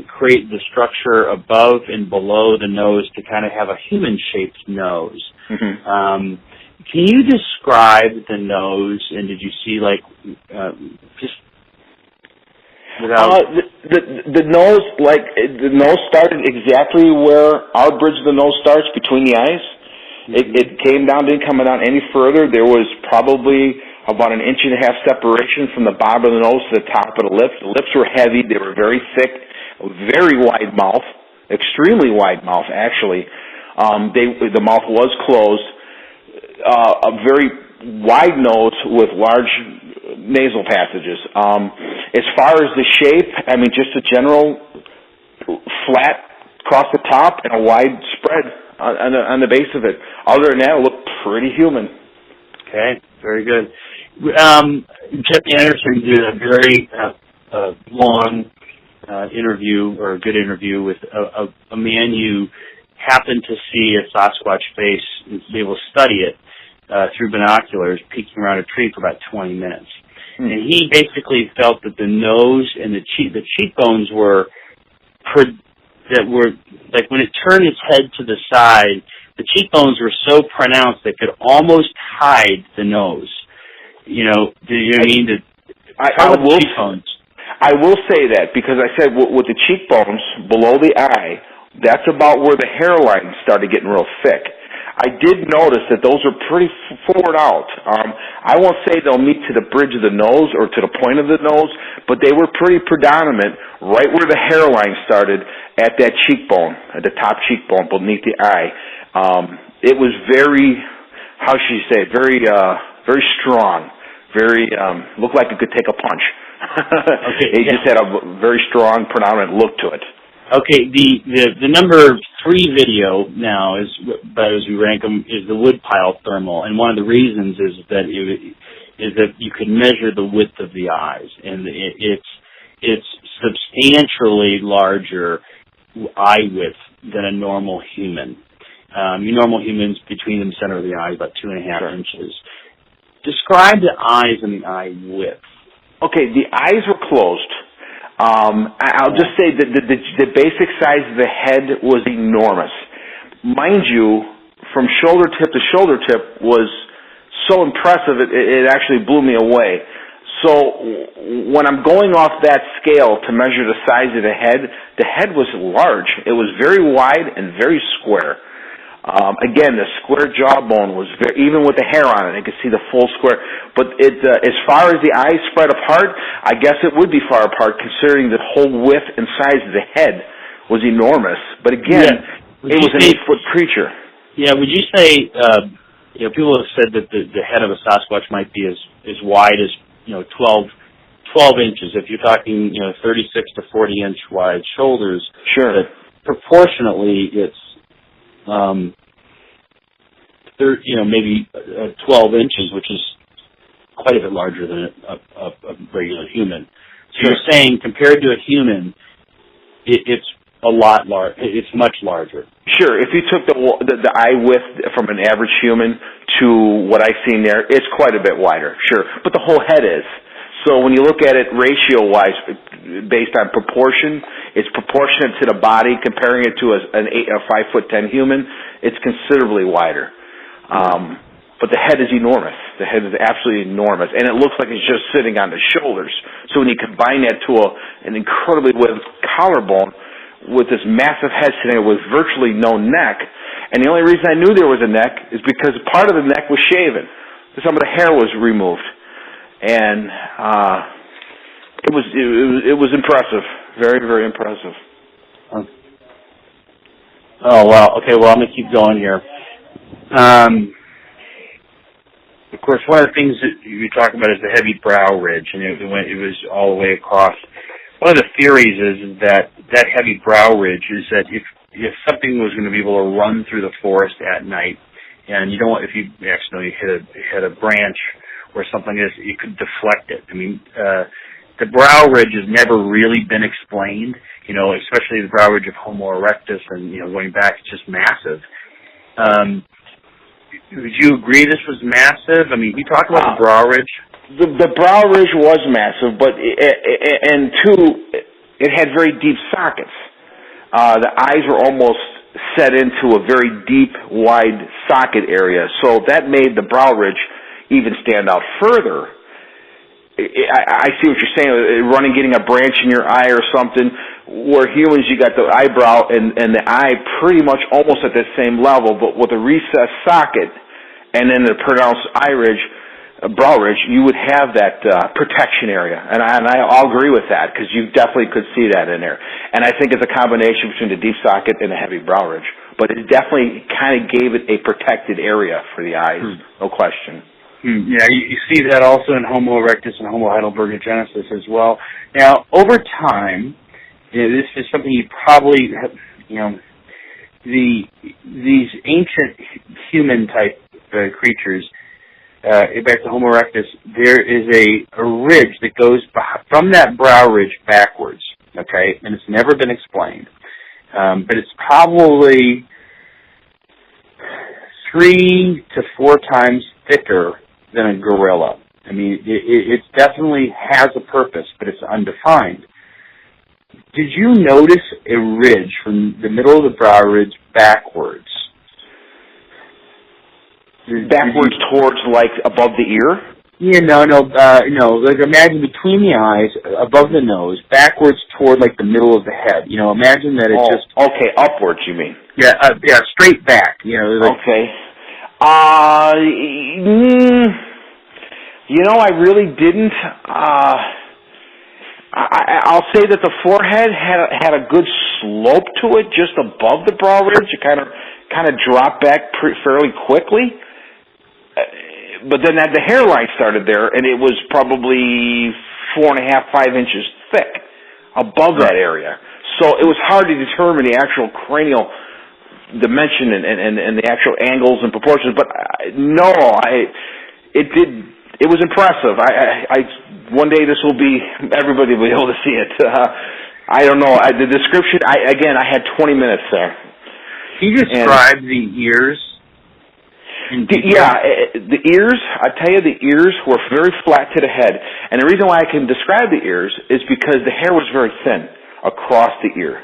create the structure above and below the nose to kind of have a human-shaped nose. Mm-hmm. Can you describe the nose, and did you see, just without... The nose started exactly where our bridge of the nose starts, between the eyes. It came down, didn't come down any further. There was probably about 1.5 inches separation from the bottom of the nose to the top of the lips. The lips were heavy. They were very thick, very wide mouth, extremely wide mouth, actually. The mouth was closed. A very wide nose with large nasal passages. As far as the shape, I mean, just a general flat across the top and a wide spread on the base of it. Other than that, it looked pretty human. Okay, very good. Jeff Anderson did a very long interview, or a good interview, with a man you happened to see a Sasquatch face and be able to study it through binoculars, peeking around a tree for about 20 minutes. And he basically felt that the nose and the cheekbones were like when it turned its head to the side, the cheekbones were so pronounced they could almost hide the nose. You know, do you know what I mean? I will say that, because I said with the cheekbones below the eye, that's about where the hairline started getting real thick. I did notice that those are pretty forward out. I won't say they'll meet to the bridge of the nose or to the point of the nose, but they were pretty predominant right where the hairline started at that cheekbone, at the top cheekbone beneath the eye. It was very, how should you say, very strong. Very, looked like it could take a punch. Okay, it just had a very strong, predominant look to it. Okay, the number 3 video now is, but as we rank them, is the woodpile thermal, and one of the reasons is that you could measure the width of the eyes, and it's substantially larger eye width than a normal human. Your normal human's between the center of the eye about 2.5 inches. Describe the eyes and the eye width. Okay, the eyes were closed. I'll just say that the basic size of the head was enormous. Mind you, from shoulder tip to shoulder tip was so impressive, it actually blew me away. So when I'm going off that scale to measure the size of the head was large. It was very wide and very square. Again, the square jawbone was even with the hair on it, you could see the full square. But as far as the eyes spread apart, I guess it would be far apart, considering the whole width and size of the head was enormous. But again, it was an 8-foot creature. Yeah, would you say, people have said that the head of a Sasquatch might be as wide as 12 inches. If you're talking 36 to 40 inch wide shoulders, sure. That proportionately it's maybe 12 inches, which is quite a bit larger than a regular human. So You're saying compared to a human, it's a lot larger. It's much larger. Sure. If you took the eye width from an average human to what I've seen there, it's quite a bit wider. Sure, but the whole head is. So when you look at it ratio-wise, based on proportion, it's proportionate to the body. Comparing it to a 5'10" human, it's considerably wider. But the head is enormous. The head is absolutely enormous, and it looks like it's just sitting on the shoulders. So when you combine that to an incredibly with collarbone, with this massive head sitting there with virtually no neck, and the only reason I knew there was a neck is because part of the neck was shaven. Some of the hair was removed. And it was impressive, very, very impressive. Oh wow! Okay, well I'm gonna keep going here. Of course, one of the things that you talk about is the heavy brow ridge, and it was all the way across. One of the theories is that heavy brow ridge is that if something was going to be able to run through the forest at night, and you don't want, if you accidentally hit a branch or something, you could deflect it. I mean, the brow ridge has never really been explained, especially the brow ridge of Homo erectus, and, going back, it's just massive. Would you agree this was massive? I mean, we talk about the brow ridge. The brow ridge was massive, but, and two, it had very deep sockets. The eyes were almost set into a very deep, wide socket area, so that made the brow ridge even stand out further. I see what you're saying, getting a branch in your eye or something, where humans, you got the eyebrow and the eye pretty much almost at the same level, but with a recessed socket and then the pronounced brow ridge, you would have that protection area. And I'll agree with that, because you definitely could see that in there. And I think it's a combination between the deep socket and the heavy brow ridge. But it definitely kind of gave it a protected area for the eyes, no question. Yeah, you see that also in Homo erectus and Homo heidelbergensis as well. Now, over time, this is something you probably have, these ancient human-type creatures, back to Homo erectus, there is a ridge that goes from that brow ridge backwards, okay? And it's never been explained. But it's probably 3 to 4 times thicker than a gorilla. I mean, it definitely has a purpose, but it's undefined. Did you notice a ridge from the middle of the brow ridge backwards? Backwards towards, like, above the ear? Yeah, no. Like, imagine between the eyes, above the nose, backwards toward, like, the middle of the head. Imagine that it's just... Okay, upwards, you mean? Yeah, straight back. Okay. I really didn't. I'll say that the forehead had a good slope to it, just above the brow ridge. It kind of dropped back fairly quickly. But then the hairline started there, and it was probably 4.5, 5 inches thick above that area. So it was hard to determine the actual cranial dimension and the actual angles and proportions. But it was impressive. One day everybody will be able to see it. I don't know. The description, I had 20 minutes there. Can you describe the ears? The ears, I tell you, the ears were very flat to the head. And the reason why I can describe the ears is because the hair was very thin across the ear.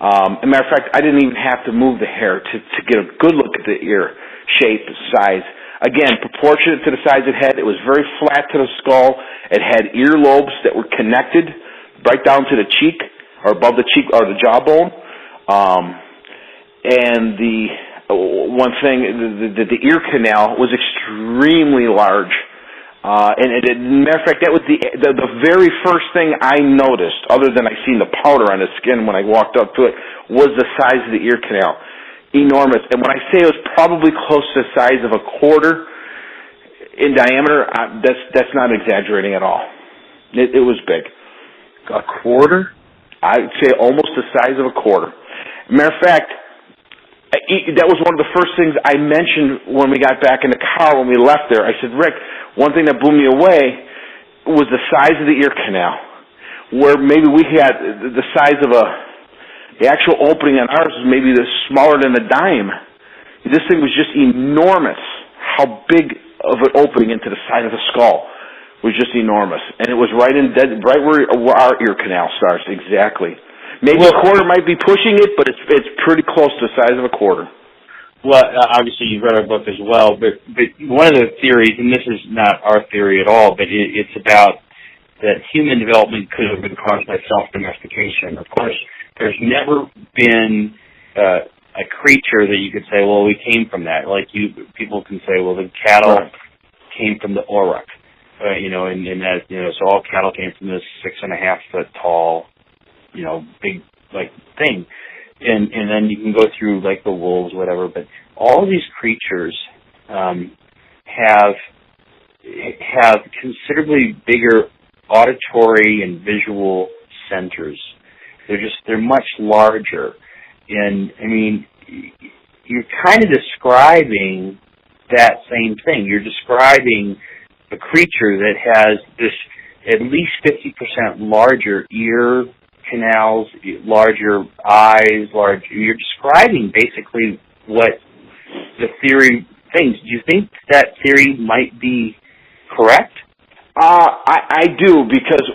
As a matter of fact, I didn't even have to move the hair to get a good look at the ear shape, size. Again, proportionate to the size of the head. It was very flat to the skull. It had ear lobes that were connected right down to the cheek, or above the cheek, or the jawbone. And one thing, the ear canal was extremely large. And as a matter of fact, that was the very first thing I noticed, other than I seen the powder on his skin when I walked up to it, was the size of the ear canal. Enormous. And when I say it was probably close to the size of a quarter in diameter, that's not exaggerating at all. It was big. A quarter? I'd say almost the size of a quarter. Matter of fact, that was one of the first things I mentioned when we got back in the car when we left there. I said, Rick, one thing that blew me away was the size of the ear canal, where maybe we had the size of the actual opening on ours was maybe smaller than a dime. This thing was just enormous. How big of an opening into the side of the skull was just enormous. And it was right where our ear canal starts, exactly. Maybe a quarter might be pushing it, but it's pretty close to the size of a quarter. Well, obviously you've read our book as well, but one of the theories, and this is not our theory at all, but it's about that human development could have been caused by self-domestication. Of course, there's never been a creature that you could say, well, we came from that. Like people can say, well, the cattle came from the auroch, and that, so all cattle came from this 6.5 foot tall, big, thing. And then you can go through, the wolves, whatever, but all of these creatures have considerably bigger auditory and visual centers. They're much larger. And, I mean, you're kind of describing that same thing. You're describing a creature that has this at least 50% larger ear canals, larger eyes, you're describing basically what the theory thinks. Do you think that theory might be correct? I do, because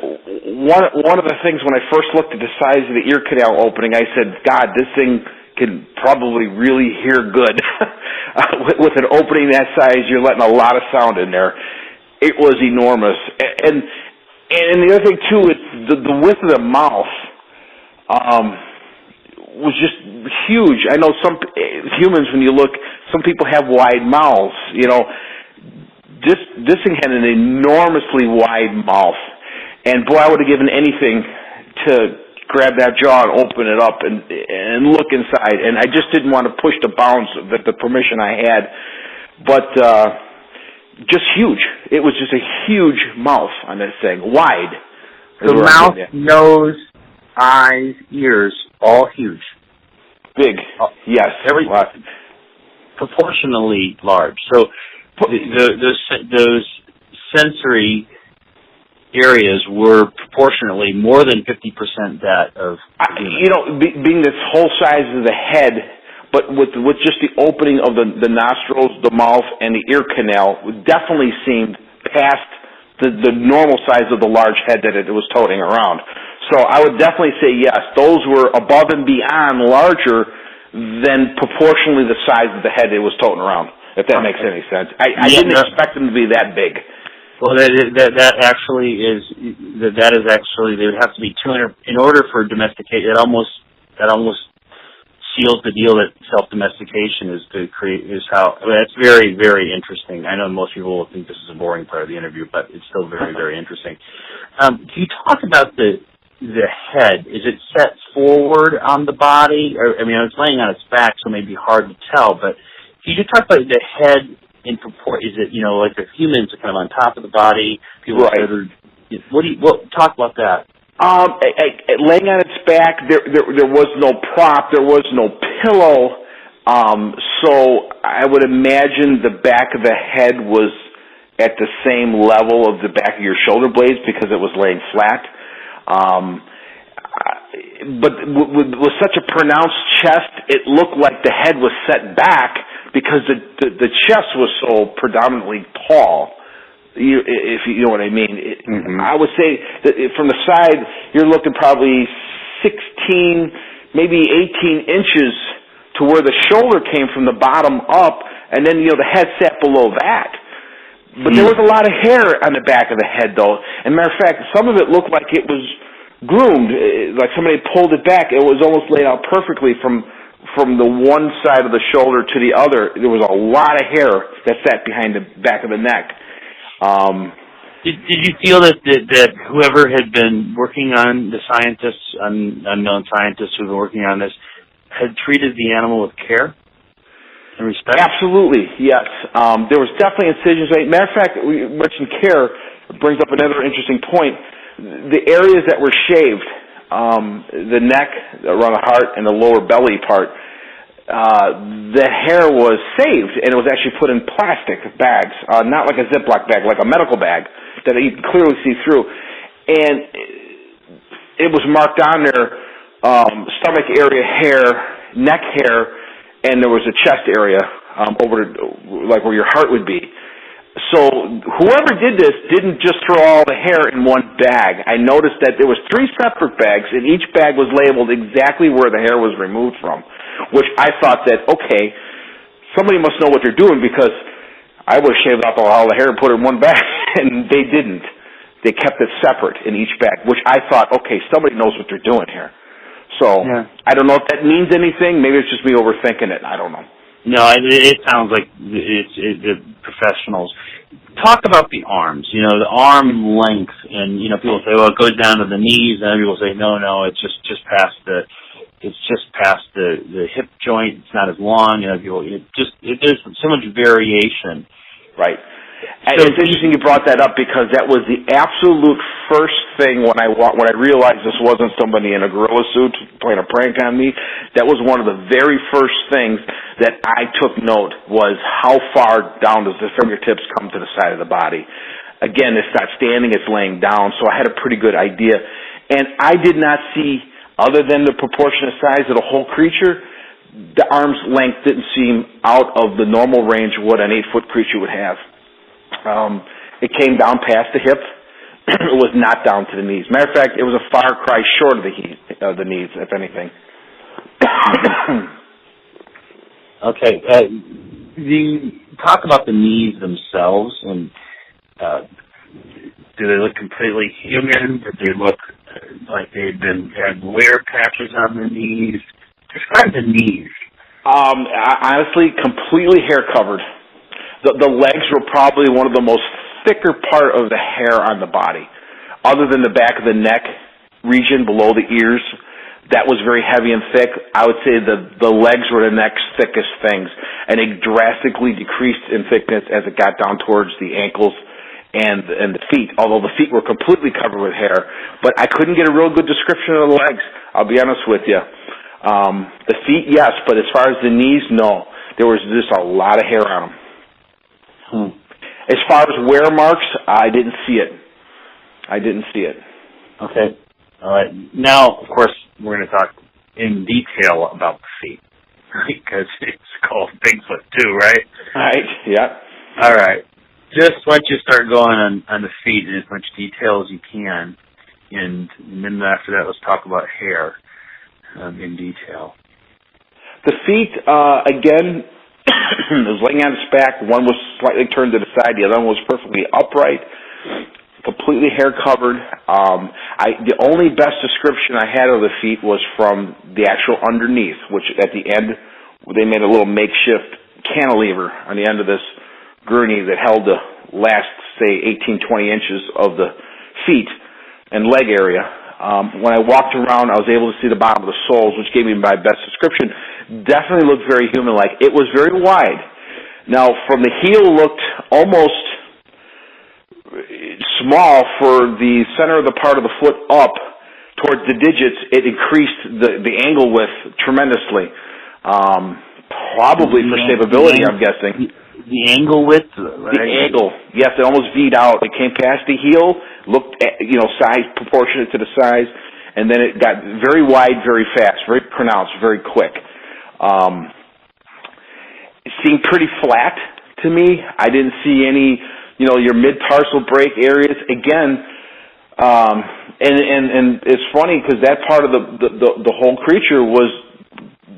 one of the things when I first looked at the size of the ear canal opening, I said, God, this thing can probably really hear good. With an opening that size, you're letting a lot of sound in there. It was enormous. And And the other thing too is the width of the mouth was just huge. I know some humans, when you look, some people have wide mouths. You know, this thing had an enormously wide mouth, and boy, I would have given anything to grab that jaw and open it up and look inside. And I just didn't want to push the bounds of the permission I had, but just huge. It was just a huge mouth on this thing, wide. The mouth, nose, eyes, ears, all huge. Big, yes. Proportionally large. So those sensory areas were proportionately more than 50% that of human. You know, being this whole size of the head, but with just the opening of the nostrils, the mouth, and the ear canal, definitely seemed past the normal size of the large head that it was toting around. So I would definitely say yes, those were above and beyond larger than proportionally the size of the head it was toting around, if that makes any sense. I didn't expect them to be that big. Well, that actually is actually, they would have to be 200 in order for domestication. That almost seals the deal that self-domestication is to create, is how, I mean, that's very, very interesting. I know most people will think this is a boring part of the interview, but it's still very, very interesting. Can you talk about the head? Is it set forward on the body? Or, I mean, it's laying on its back, so it may be hard to tell, but can you just talk about the head in proportion? Is it, you know, like the humans are kind of on top of the body? People right. Talk about that. Laying on its back, there was no prop, there was no pillow, so I would imagine the back of the head was at the same level of the back of your shoulder blades because it was laying flat. But with such a pronounced chest, it looked like the head was set back because the chest was so predominantly tall. If you know what I mean. Mm-hmm. I would say that from the side, you're looking probably 16, maybe 18 inches to where the shoulder came from the bottom up, and then, you know, the head sat below that. But there was a lot of hair on the back of the head, though. As a matter of fact, some of it looked like it was groomed, like somebody pulled it back. It was almost laid out perfectly from the one side of the shoulder to the other. There was a lot of hair that sat behind the back of the neck. Did you feel that whoever had been working on, the scientists, unknown scientists who were working on this, had treated the animal with care and respect? Absolutely, yes. There was definitely incisions. Matter of fact, we mentioned care. It brings up another interesting point. The areas that were shaved, the neck, around the heart, and the lower belly part, the hair was saved, and it was actually put in plastic bags, not like a Ziploc bag, like a medical bag that you can clearly see through. And it was marked on there, stomach area hair, neck hair, and there was a chest area over like where your heart would be. So whoever did this didn't just throw all the hair in one bag. I noticed that there was 3 separate bags, and each bag was labeled exactly where the hair was removed from, which I thought that, okay, somebody must know what they're doing, because I would have shaved off all the hair and put it in one bag, and they didn't. They kept it separate in each bag, which I thought, okay, somebody knows what they're doing here. So yeah. I don't know if that means anything. Maybe it's just me overthinking it. I don't know. No, it sounds like it's professionals. Talk about the arms, you know, the arm length, and, you know, people say, well, it goes down to the knees, and other people say, no, it's just past the hip joint. It's not as long, you know, there's so much variation. Right. And it's interesting you brought that up, because that was the absolute first thing when I realized this wasn't somebody in a gorilla suit playing a prank on me. That was one of the very first things that I took note, was how far down does the fingertips come to the side of the body. Again, it's not standing, it's laying down, so I had a pretty good idea. And I did not see, other than the proportionate size of the whole creature, the arm's length didn't seem out of the normal range of what an 8-foot creature would have. It came down past the hip. It was not down to the knees. Matter of fact, it was a far cry short of the knees, if anything. Okay. Talk about the knees themselves, and do they look completely human? Did they look like had wear patches on the knees? Describe the knees. Honestly, completely hair covered. The legs were probably one of the most thicker part of the hair on the body. Other than the back of the neck region below the ears, that was very heavy and thick. I would say the legs were the next thickest things, and it drastically decreased in thickness as it got down towards the ankles and the feet, although the feet were completely covered with hair. But I couldn't get a real good description of the legs, I'll be honest with you. The feet, yes, but as far as the knees, no. There was just a lot of hair on them. As far as wear marks, I didn't see it. Okay. All right. Now, of course, we're going to talk in detail about the feet, because it's called Bigfoot too, right? Right, yeah. All right. Just once you start going on the feet in as much detail as you can, and then after that, let's talk about hair in detail. The feet, again, it was laying on its back. One was slightly turned to the side. The other one was perfectly upright, completely hair covered. The only best description I had of the feet was from the actual underneath, which at the end they made a little makeshift cantilever on the end of this gurney that held the last, say, 18, 20 inches of the feet and leg area. When I walked around, I was able to see the bottom of the soles, which gave me my best description. Definitely looked very human-like. It was very wide. Now, from the heel looked almost small. For the center of the part of the foot up towards the digits, it increased the angle width tremendously. Probably for stability, I'm guessing. The angle width? Right? The angle, yes, it almost V'd out. It came past the heel, looked at, size proportionate to the size, and then it got very wide, very fast, very pronounced, very quick. It seemed pretty flat to me. I didn't see any, your mid-tarsal break areas. Again, and it's funny because that part of the whole creature was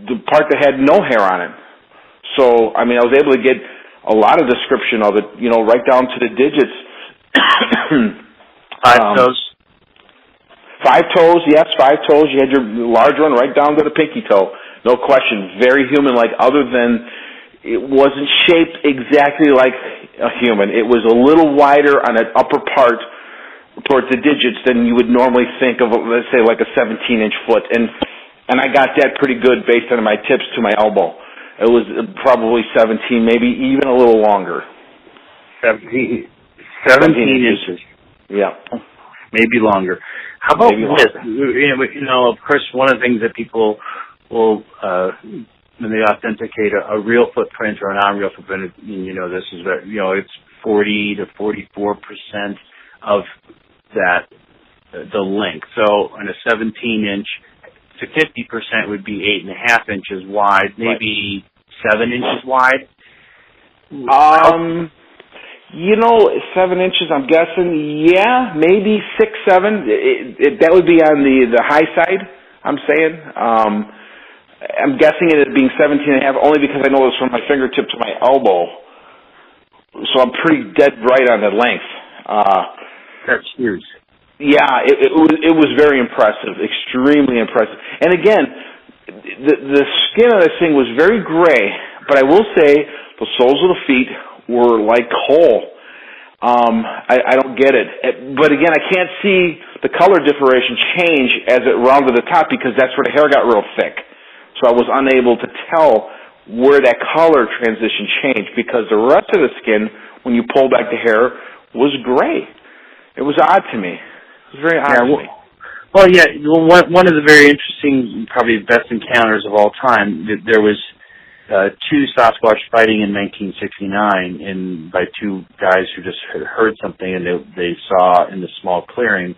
the part that had no hair on it. So, I was able to get a lot of description of it, right down to the digits. 5 toes? 5 toes, yes, 5 toes. You had your large one right down to the pinky toe. No question. Very human-like, other than it wasn't shaped exactly like a human. It was a little wider on that upper part towards the digits than you would normally think of, let's say, like a 17-inch foot. And I got that pretty good based on my tips to my elbow. It was probably 17, maybe even a little longer. 17 inches. Yeah. Maybe longer. How about this? Of course, one of the things that people will, when they authenticate a real footprint or a non-real footprint, this is that, it's 40 to 44% of that, the length. So on a 17-inch, to 50% would be 8.5 inches wide, maybe 7 inches wide. 7 inches, I'm guessing. Yeah, maybe 6, 7. That would be on the high side, I'm saying. I'm guessing it being 17.5 only because I know it's from my fingertip to my elbow. So I'm pretty dead right on the length. That's huge. Yeah, it was very impressive, extremely impressive. And again, the skin of this thing was very gray, but I will say the soles of the feet were like coal. I don't get it. But again, I can't see the color differentiation change as it rounded the top because that's where the hair got real thick. So I was unable to tell where that color transition changed because the rest of the skin, when you pull back the hair, was gray. It was odd to me. It was very odd to me. Well, yeah, one of the very interesting, probably best encounters of all time, there was 2 Sasquatch fighting in 1969 by 2 guys who just had heard something, and they saw in the small clearing,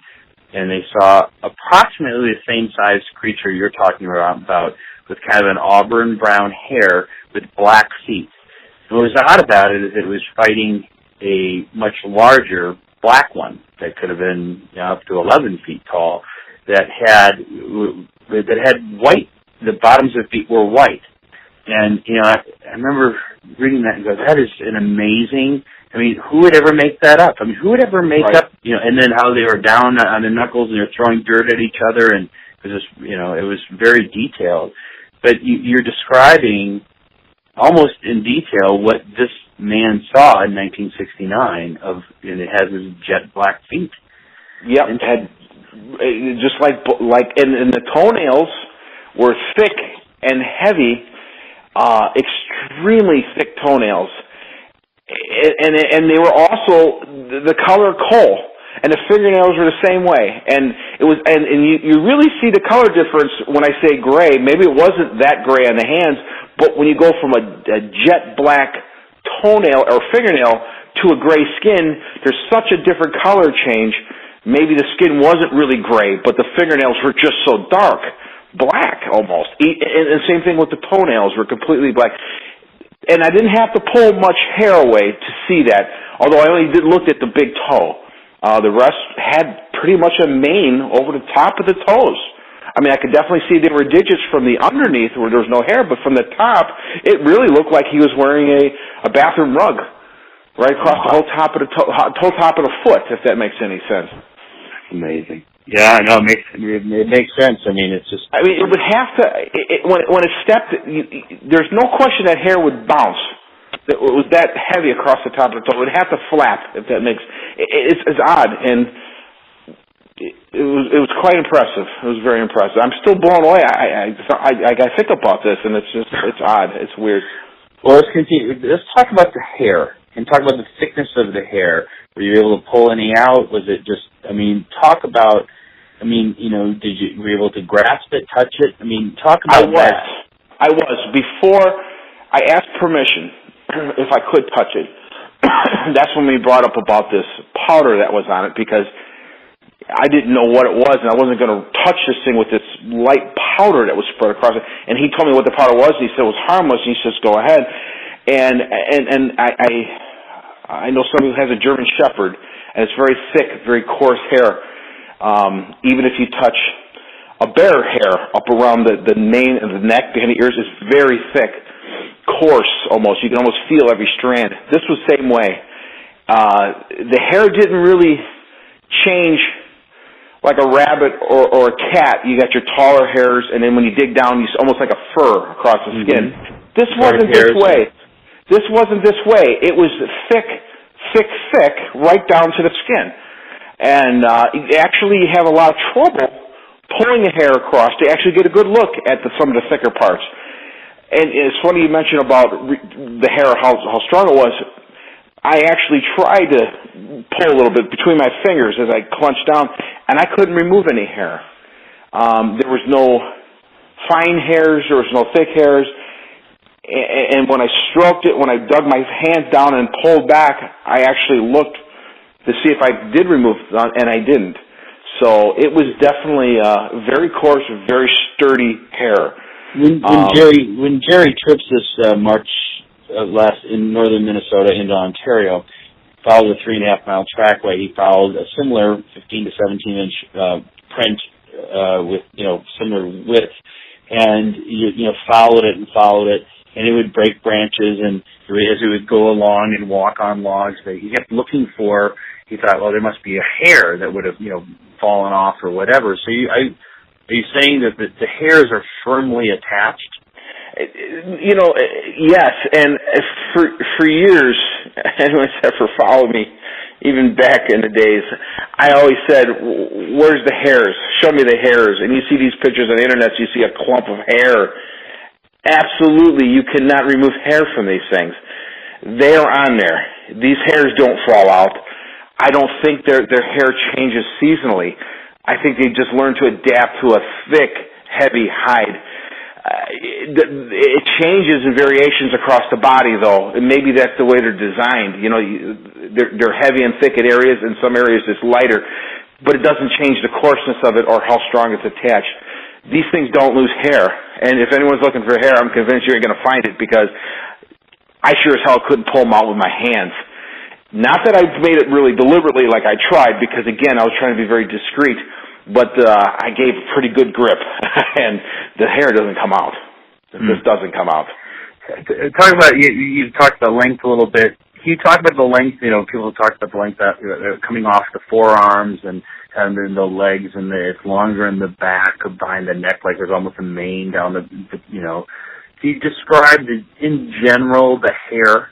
and they saw approximately the same size creature you're talking about with kind of an auburn brown hair with black feet. And what was odd about it is it was fighting a much larger black one that could have been up to 11 feet tall that had white. The bottoms of the feet were white. And, I remember reading that and go, that is an amazing, who would ever make that up? Who would ever make up, and then how they were down on their knuckles and they're throwing dirt at each other, and it was just, it was very detailed. But you're describing almost in detail what this man saw in 1969 and it has his jet black feet. Yep, it had just like and the toenails were thick and heavy, extremely thick toenails, and they were also the color coal, and the fingernails were the same way, and it was and you really see the color difference when I say gray. Maybe it wasn't that gray on the hands, but when you go from a jet black toenail or fingernail to a gray skin, there's such a different color change. Maybe the skin wasn't really gray, but the fingernails were just so dark, black almost. And the same thing with the toenails were completely black. And I didn't have to pull much hair away to see that, although I only looked at the big toe. The rest had pretty much a mane over the top of the toes. I could definitely see there were digits from the underneath where there was no hair, but from the top, it really looked like he was wearing a bathroom rug right across the whole top of the whole top of the foot, if that makes any sense. Amazing. Yeah, I know. It makes sense. It's just. It would have to. When it stepped, there's no question that hair would bounce. It was that heavy across the top of the toe. It would have to flap. If that makes. It's odd, and it was quite impressive. It was very impressive. I'm still blown away. I think about this, and it's odd. It's weird. Well, let's continue. Let's talk about the hair and talk about the thickness of the hair. Were you able to pull any out? Was it just? Talk about. Were you able to grasp it, touch it? Talk about that. I was. Before I asked permission if I could touch it. That's when we brought up about this powder that was on it, because I didn't know what it was, and I wasn't going to touch this thing with this light powder that was spread across it. And he told me what the powder was, and he said it was harmless, and he says, go ahead. And I know somebody who has a German Shepherd, and it's very thick, very coarse hair. Even if you touch a bear hair up around the mane and the neck, behind the ears, is very thick, coarse almost. You can almost feel every strand. This was the same way. The hair didn't really change like a rabbit or a cat. You got your taller hairs, and then when you dig down, it's almost like a fur across the skin. This wasn't this way. This wasn't this way. It was thick, right down to the skin. And actually you have a lot of trouble pulling the hair across to actually get a good look at some of the thicker parts. And it's funny you mentioned about the hair, how strong it was. I actually tried to pull a little bit between my fingers as I clenched down, and I couldn't remove any hair. There was no fine hairs, there was no thick hairs. And when I stroked it, when I dug my hands down and pulled back, I actually looked to see if I did remove it, and I didn't. So it was definitely very coarse, very sturdy hair. When Jerry trips this March in northern Minnesota into Ontario, followed a 3.5-mile trackway, he followed a similar 15 to 17-inch print with similar width, and followed it, and it would break branches, and as it would go along and walk on logs, he kept looking for. He thought, well, there must be a hair that would have, fallen off or whatever. So, are you saying that the hairs are firmly attached? Yes, and for years, anyone except for follow me, even back in the days, I always said, "Where's the hairs? Show me the hairs." And you see these pictures on the internet, you see a clump of hair. Absolutely, you cannot remove hair from these things. They are on there. These hairs don't fall out. I don't think their hair changes seasonally. I think they just learn to adapt to a thick, heavy hide. It changes in variations across the body, though, and maybe that's the way they're designed. They're heavy and thick at areas, and some areas it's lighter, but it doesn't change the coarseness of it or how strong it's attached. These things don't lose hair, and if anyone's looking for hair, I'm convinced you're going to find it, because I sure as hell couldn't pull them out with my hands. Not that I've made it really deliberately like I tried, because, again, I was trying to be very discreet, but I gave a pretty good grip, and the hair doesn't come out. It just doesn't come out. talk about you talked about length a little bit. Can you talk about the length? People talk about the length that coming off the forearms and then the legs, and it's longer in the back or behind the neck, like there's almost a mane down the. Can you describe in general the hair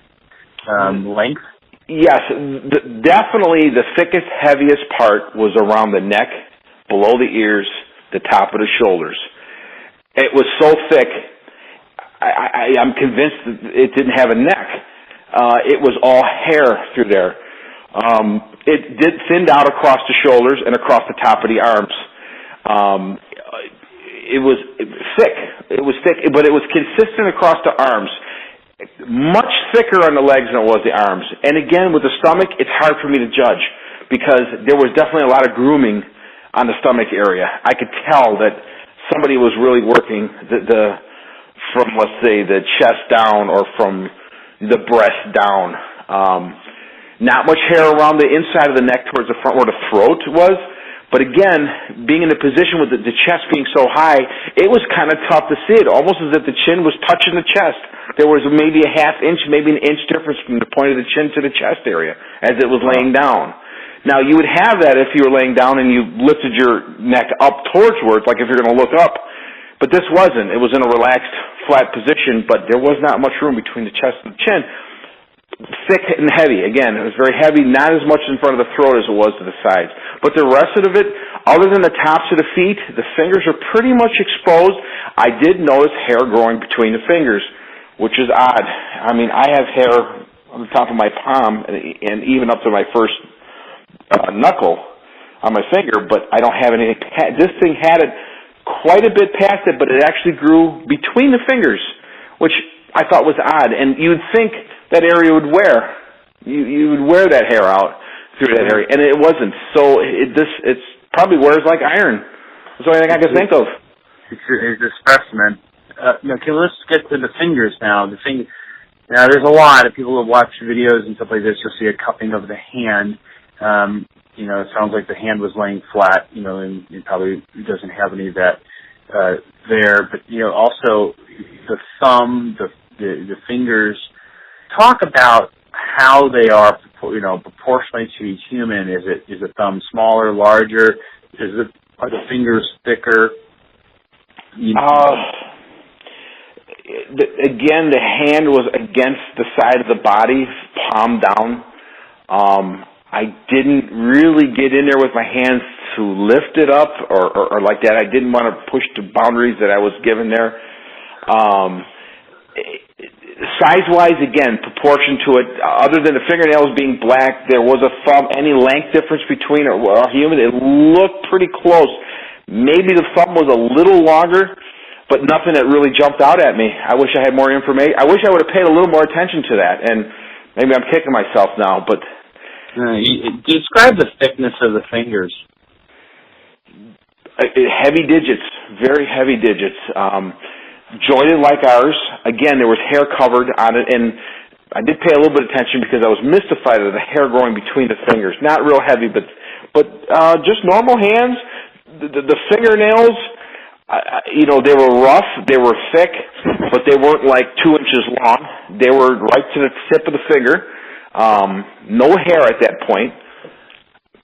length? Yes, definitely the thickest, heaviest part was around the neck, below the ears, the top of the shoulders. It was so thick, I'm convinced that it didn't have a neck. It was all hair through there. It did thinned out across the shoulders and across the top of the arms. It was thick. It was thick, but it was consistent across the arms. Much thicker on the legs than it was the arms. And again, with the stomach, it's hard for me to judge because there was definitely a lot of grooming on the stomach area. I could tell that somebody was really working from, let's say, the chest down or from the breast down. Not much hair around the inside of the neck towards the front where the throat was. But again, being in the position with the chest being so high, it was kind of tough to see it, almost as if the chin was touching the chest. There was maybe a half inch, maybe an inch difference from the point of the chin to the chest area as it was laying down. Now, you would have that if you were laying down and you lifted your neck up towardswards, like if you're going to look up. But this wasn't. It was in a relaxed, flat position, but there was not much room between the chest and the chin. Thick and heavy. Again, it was very heavy, not as much in front of the throat as it was to the sides. But the rest of it, other than the tops of the feet, the fingers are pretty much exposed. I did notice hair growing between the fingers, which is odd. I mean, I have hair on the top of my palm and even up to my first knuckle on my finger, but I don't have anything. This thing had it quite a bit past it, but it actually grew between the fingers, which I thought was odd. And you'd think that area would wear. You would wear that hair out through that area, and it wasn't. So it's probably wears like iron. That's the only thing I can think of. It's a specimen. Let's get to the fingers now. Now, there's a lot of people who watch videos and stuff like this. You'll see a cupping of the hand. It sounds like the hand was laying flat. And it probably doesn't have any of that there. But also the thumb, the fingers. Talk about how they are, proportionally to each human. Is the thumb smaller, larger? Are the fingers thicker? Again, the hand was against the side of the body, palm down. I didn't really get in there with my hands to lift it up or like that. I didn't want to push the boundaries that I was given there. Size-wise, again, proportion to it, other than the fingernails being black, there was a thumb, any length difference between a human. It looked pretty close. Maybe the thumb was a little longer, but nothing that really jumped out at me. I wish I had more information. I wish I would have paid a little more attention to that, and maybe I'm kicking myself now, but... Describe the thickness of the fingers. Heavy digits, very heavy digits. Jointed like ours. Again, there was hair covered on it, and I did pay a little bit of attention because I was mystified at the hair growing between the fingers. Not real heavy, but just normal hands. The fingernails, they were rough, they were thick, but they weren't like 2 inches long. They were right to the tip of the finger. No hair at that point.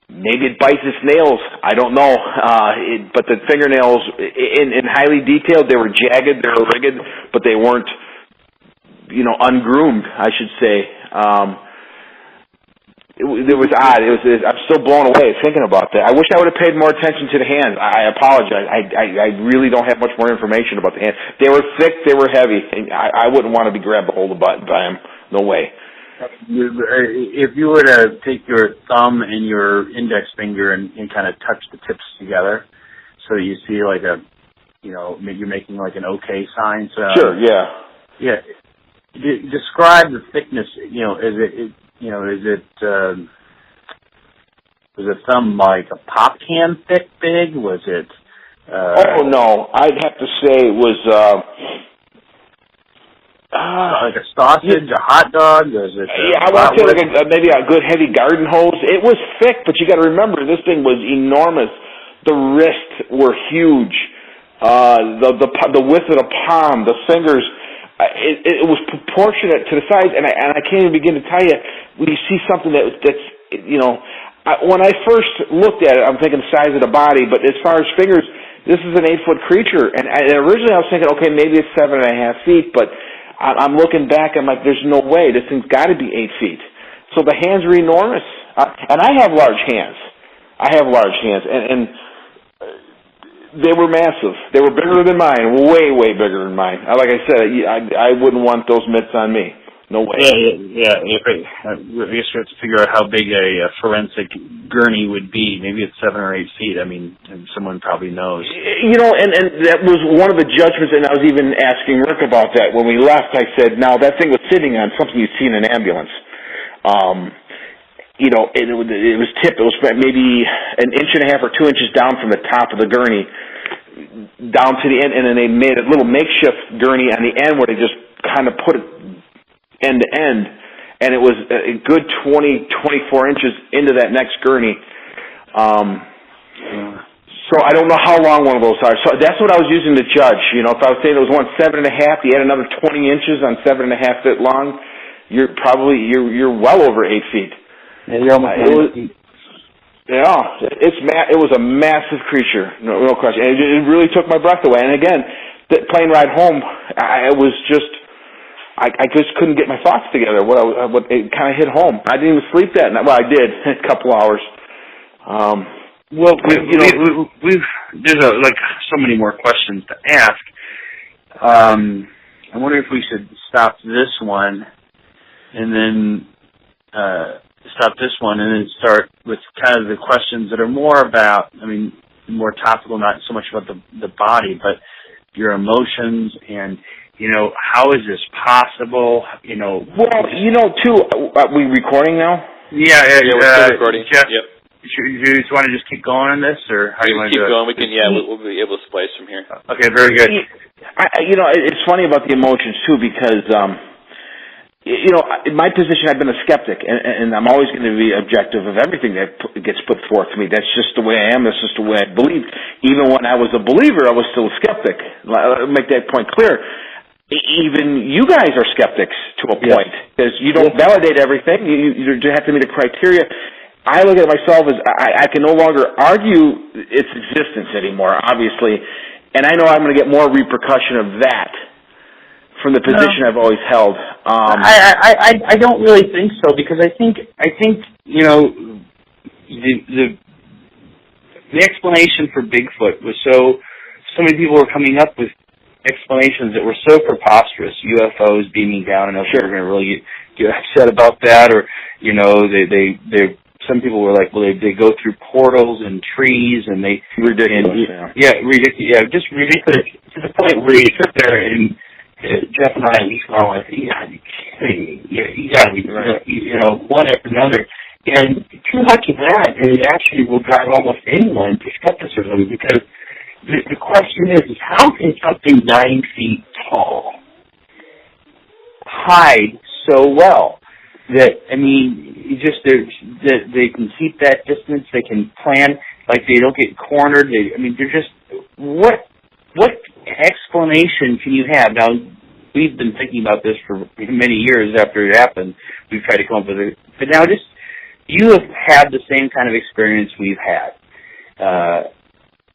Maybe it bites its nails. I don't know. But the fingernails, in highly detailed, they were jagged, they were rigged, but they weren't, ungroomed, I should say. It was odd. I'm still blown away thinking about that. I wish I would have paid more attention to the hands. I apologize. I really don't have much more information about the hands. They were thick, they were heavy, and I wouldn't want to be grabbed a hold of by them. No way. If you were to take your thumb and your index finger and kind of touch the tips together, so you see like you're making like an OK sign. So sure, yeah. Yeah. Describe the thickness. Was the thumb like a pop can thick big? Was it? Oh no, I'd have to say it was. Like a sausage, a hot dog? I want to say like maybe a good heavy garden hose. It was thick, but you got to remember this thing was enormous. The wrists were huge. The width of the palm, the fingers. it was proportionate to the size, and I can't even begin to tell you when you see something that's when I first looked at it, I'm thinking the size of the body, but as far as fingers, this is an 8-foot creature, and originally I was thinking, okay, maybe it's 7.5 feet, but I'm looking back, I'm like, there's no way, this thing's got to be 8 feet. So the hands are enormous, and I have large hands. And they were massive. They were bigger than mine, way, way bigger than mine. Like I said, I wouldn't want those mitts on me. No way. Yeah. I guess we have to figure out how big a forensic gurney would be. Maybe it's 7 or 8 feet. I mean, someone probably knows. And that was one of the judgments, and I was even asking Rick about that. When we left, I said, now, that thing was sitting on something you'd see in an ambulance. It was tipped. It was maybe 1.5 or 2 inches down from the top of the gurney down to the end, and then they made a little makeshift gurney on the end where they just kind of put it end to end, and it was a good 24 inches into that next gurney. So I don't know how long one of those are. So that's what I was using to judge. If I was saying it was one 7.5, you add another 20 inches on 7.5 feet long, you're well over 8 feet. Yeah, it was a massive creature, no question. And it really took my breath away. And again, the plane ride home, I just couldn't get my thoughts together. It kind of hit home. I didn't even sleep that night. Well, I did a couple hours. There's so many more questions to ask. I wonder if we should stop this one and then start with kind of the questions that are more about, more topical, not so much about the body, but your emotions and, how is this possible? Too, are we recording now? Yeah, we're still recording. Jeff, yep. You just want to just keep going on this, or how do you want to do it? Keep going. We can, we'll be able to splice from here. Okay, very good. It's funny about the emotions, too, because, in my position, I've been a skeptic, and I'm always going to be objective of everything that gets put forth to me. That's just the way I am. That's just the way I believe. Even when I was a believer, I was still a skeptic. I'll make that point clear. Even you guys are skeptics to a point, because you don't validate everything. You have to meet a criteria. I look at myself as I can no longer argue its existence anymore, obviously, and I know I'm going to get more repercussion of that from the position I've always held. I don't really think so, because I think the explanation for Bigfoot was so many people were coming up with explanations that were so preposterous. UFOs beaming down, and people were going to really get upset about that, or they some people were like, well, they go through portals and trees, and they ridiculous. Just ridiculous to the point where you sit there and Jeff and I each were like, you gotta be kidding me. You gotta be, one after another. And too much of that, and it actually will drive almost anyone to skepticism, because the question is how can something 9 feet tall hide so well? That, they can keep that distance, they can plan, like they don't get cornered, they're just, what explanation can you have? Now, we've been thinking about this for many years after it happened. We've tried to come up with it. But now you have had the same kind of experience we've had.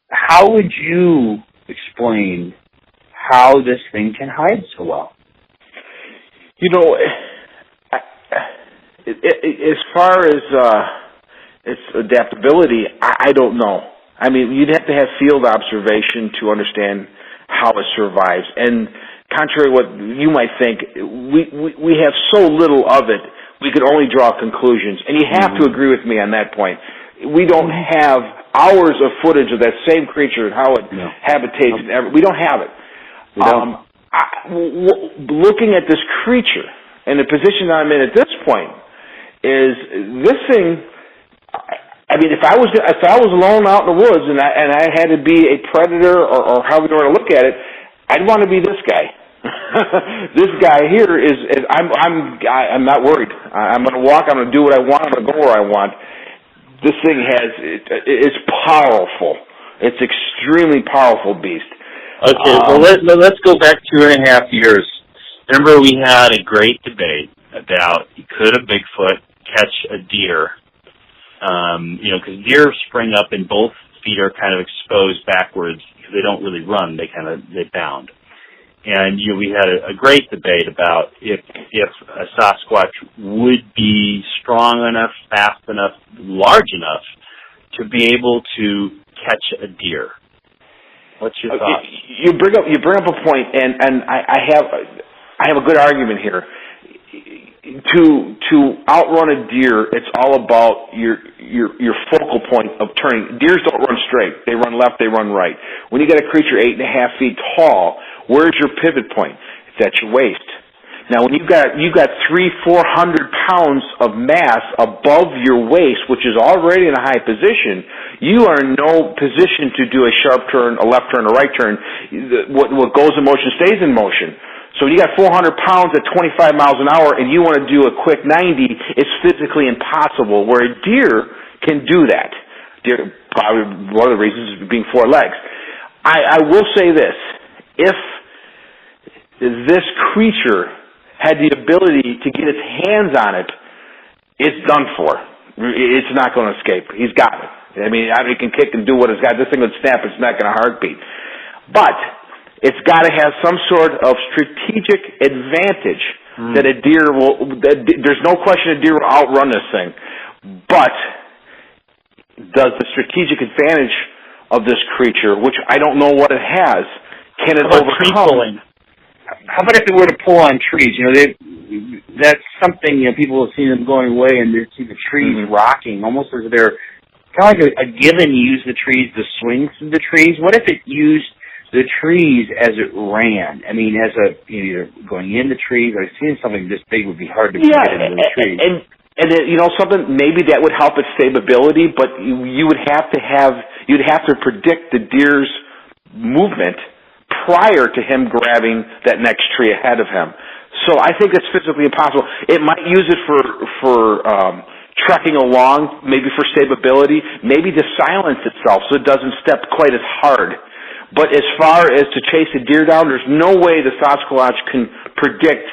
How would you explain how this thing can hide so well? As far as its adaptability, I don't know. You'd have to have field observation to understand how it survives. And contrary to what you might think, we have so little of it, we could only draw conclusions. And you have to agree with me on that point. We don't have hours of footage of that same creature and how it habitates. We don't have it. Looking at this creature and the position I'm in at this point is this thing. If I was alone out in the woods and I had to be a predator or however you want to look at it, I'd want to be this guy. This guy here is I'm not worried. I'm going to walk. I'm going to do what I want. I'm going to go where I want. This thing it's powerful. It's extremely powerful beast. Okay, let's go back 2.5 years. remember we had a great debate about could a Bigfoot catch a deer? Because deer spring up and both feet are kind of exposed backwards because they don't really run; they bound. And we had a great debate about if a Sasquatch would be strong enough, fast enough, large enough to be able to catch a deer. What's your thought? You bring up a point, and I have a good argument here. To outrun a deer, it's all about your focal point of turning. Deers don't run straight; they run left, they run right. When you got a creature 8.5 feet tall, where's your pivot point? It's at your waist. Now, when you got 300-400 pounds of mass above your waist, which is already in a high position, you are in no position to do a sharp turn, a left turn, a right turn. What goes in motion stays in motion. So when you got 400 pounds at 25 miles an hour and you want to do a quick 90, it's physically impossible, where a deer can do that. Deer, probably one of the reasons is being 4 legs. I will say this. If this creature had the ability to get its hands on it, it's done for. It's not going to escape. He's got it. I mean, he can kick and do what it's got. This thing would snap its neck in a heartbeat. But it's got to have some sort of strategic advantage that a deer will. There's no question a deer will outrun this thing. But does the strategic advantage of this creature, which I don't know what it has, can it overcome? How about if it were to pull on trees? That's something people have seen them going away, and they see the trees rocking, almost as they're kind of like a given. Use the trees to swing through the trees. What if it used the trees as it ran? I mean, as either going in the trees or seeing something this big would be hard to get into the trees. And something maybe that would help its stability, but you'd have to predict the deer's movement prior to him grabbing that next tree ahead of him. So I think it's physically impossible. It might use it for trekking along, maybe for stability, maybe to silence itself so it doesn't step quite as hard. But as far as to chase a deer down, there's no way the Sasquatch can predict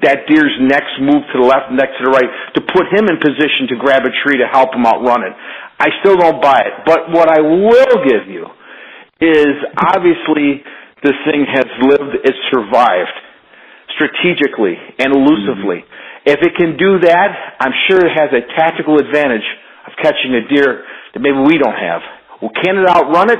that deer's next move to the left, next to the right, to put him in position to grab a tree to help him outrun it. I still don't buy it. But what I will give you is, obviously, this thing has lived, it's survived strategically and elusively. If it can do that, I'm sure it has a tactical advantage of catching a deer that maybe we don't have. Well, can it outrun it?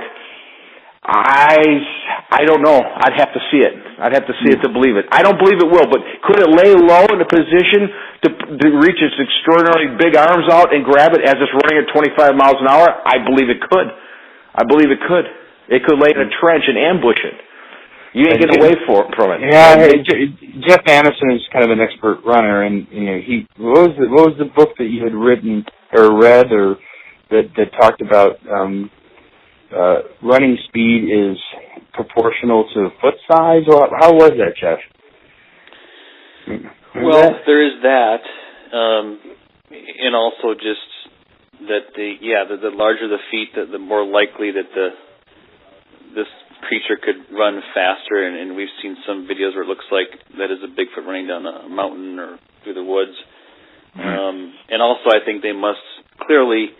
I don't know. I'd have to see it. I'd have to see it to believe it. I don't believe it will, but could it lay low in a position to reach its extraordinarily big arms out and grab it as it's running at 25 miles an hour? I believe it could. I believe it could. It could lay in a trench and ambush it. You ain't getting away from it. Yeah, Jeff Anderson is kind of an expert runner, and what was the book that you had written or read or that talked about running speed is proportional to foot size? Or how was that, Jeff? Well, there is that, and also just that the larger the feet, the more likely that this creature could run faster, and we've seen some videos where it looks like that is a Bigfoot running down a mountain or through the woods. And also I think they must clearly,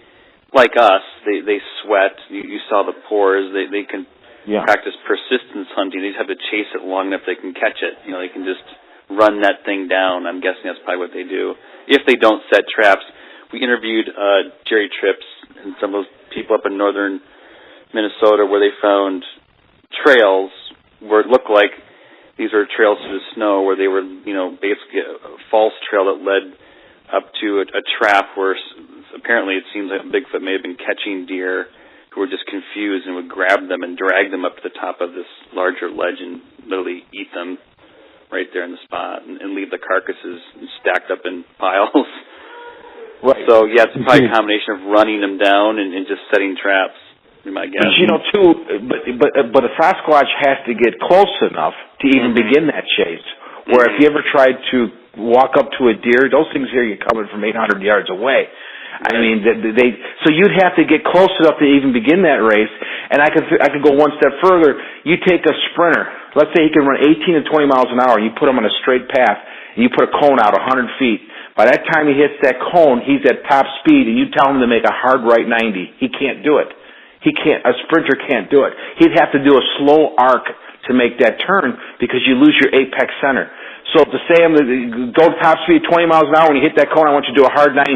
like us, they sweat. You saw the pores. They can practice persistence hunting. They just have to chase it long enough they can catch it. They can just run that thing down. I'm guessing that's probably what they do. If they don't set traps. We interviewed Jerry Trips and some of those people up in northern Minnesota where they found trails where it looked like these were trails through the snow where they were, basically a false trail that led up to a trap where apparently it seems like Bigfoot may have been catching deer who were just confused and would grab them and drag them up to the top of this larger ledge and literally eat them right there in the spot and leave the carcasses stacked up in piles. Right. So, it's probably a combination of running them down and just setting traps. My guess. But a Sasquatch has to get close enough to even begin that chase. Where if you ever tried to walk up to a deer, those things hear you coming from 800 yards away. I mean, so you'd have to get close enough to even begin that race. And I could go one step further. You take a sprinter. Let's say he can run 18 to 20 miles an hour, and you put him on a straight path, and you put a cone out 100 feet. By that time he hits that cone, he's at top speed, and you tell him to make a hard right 90. He can't do it. He can't. A sprinter can't do it. He'd have to do a slow arc to make that turn because you lose your apex center. So to say I'm going to go top speed 20 miles an hour, when you hit that cone, I want you to do a hard 90.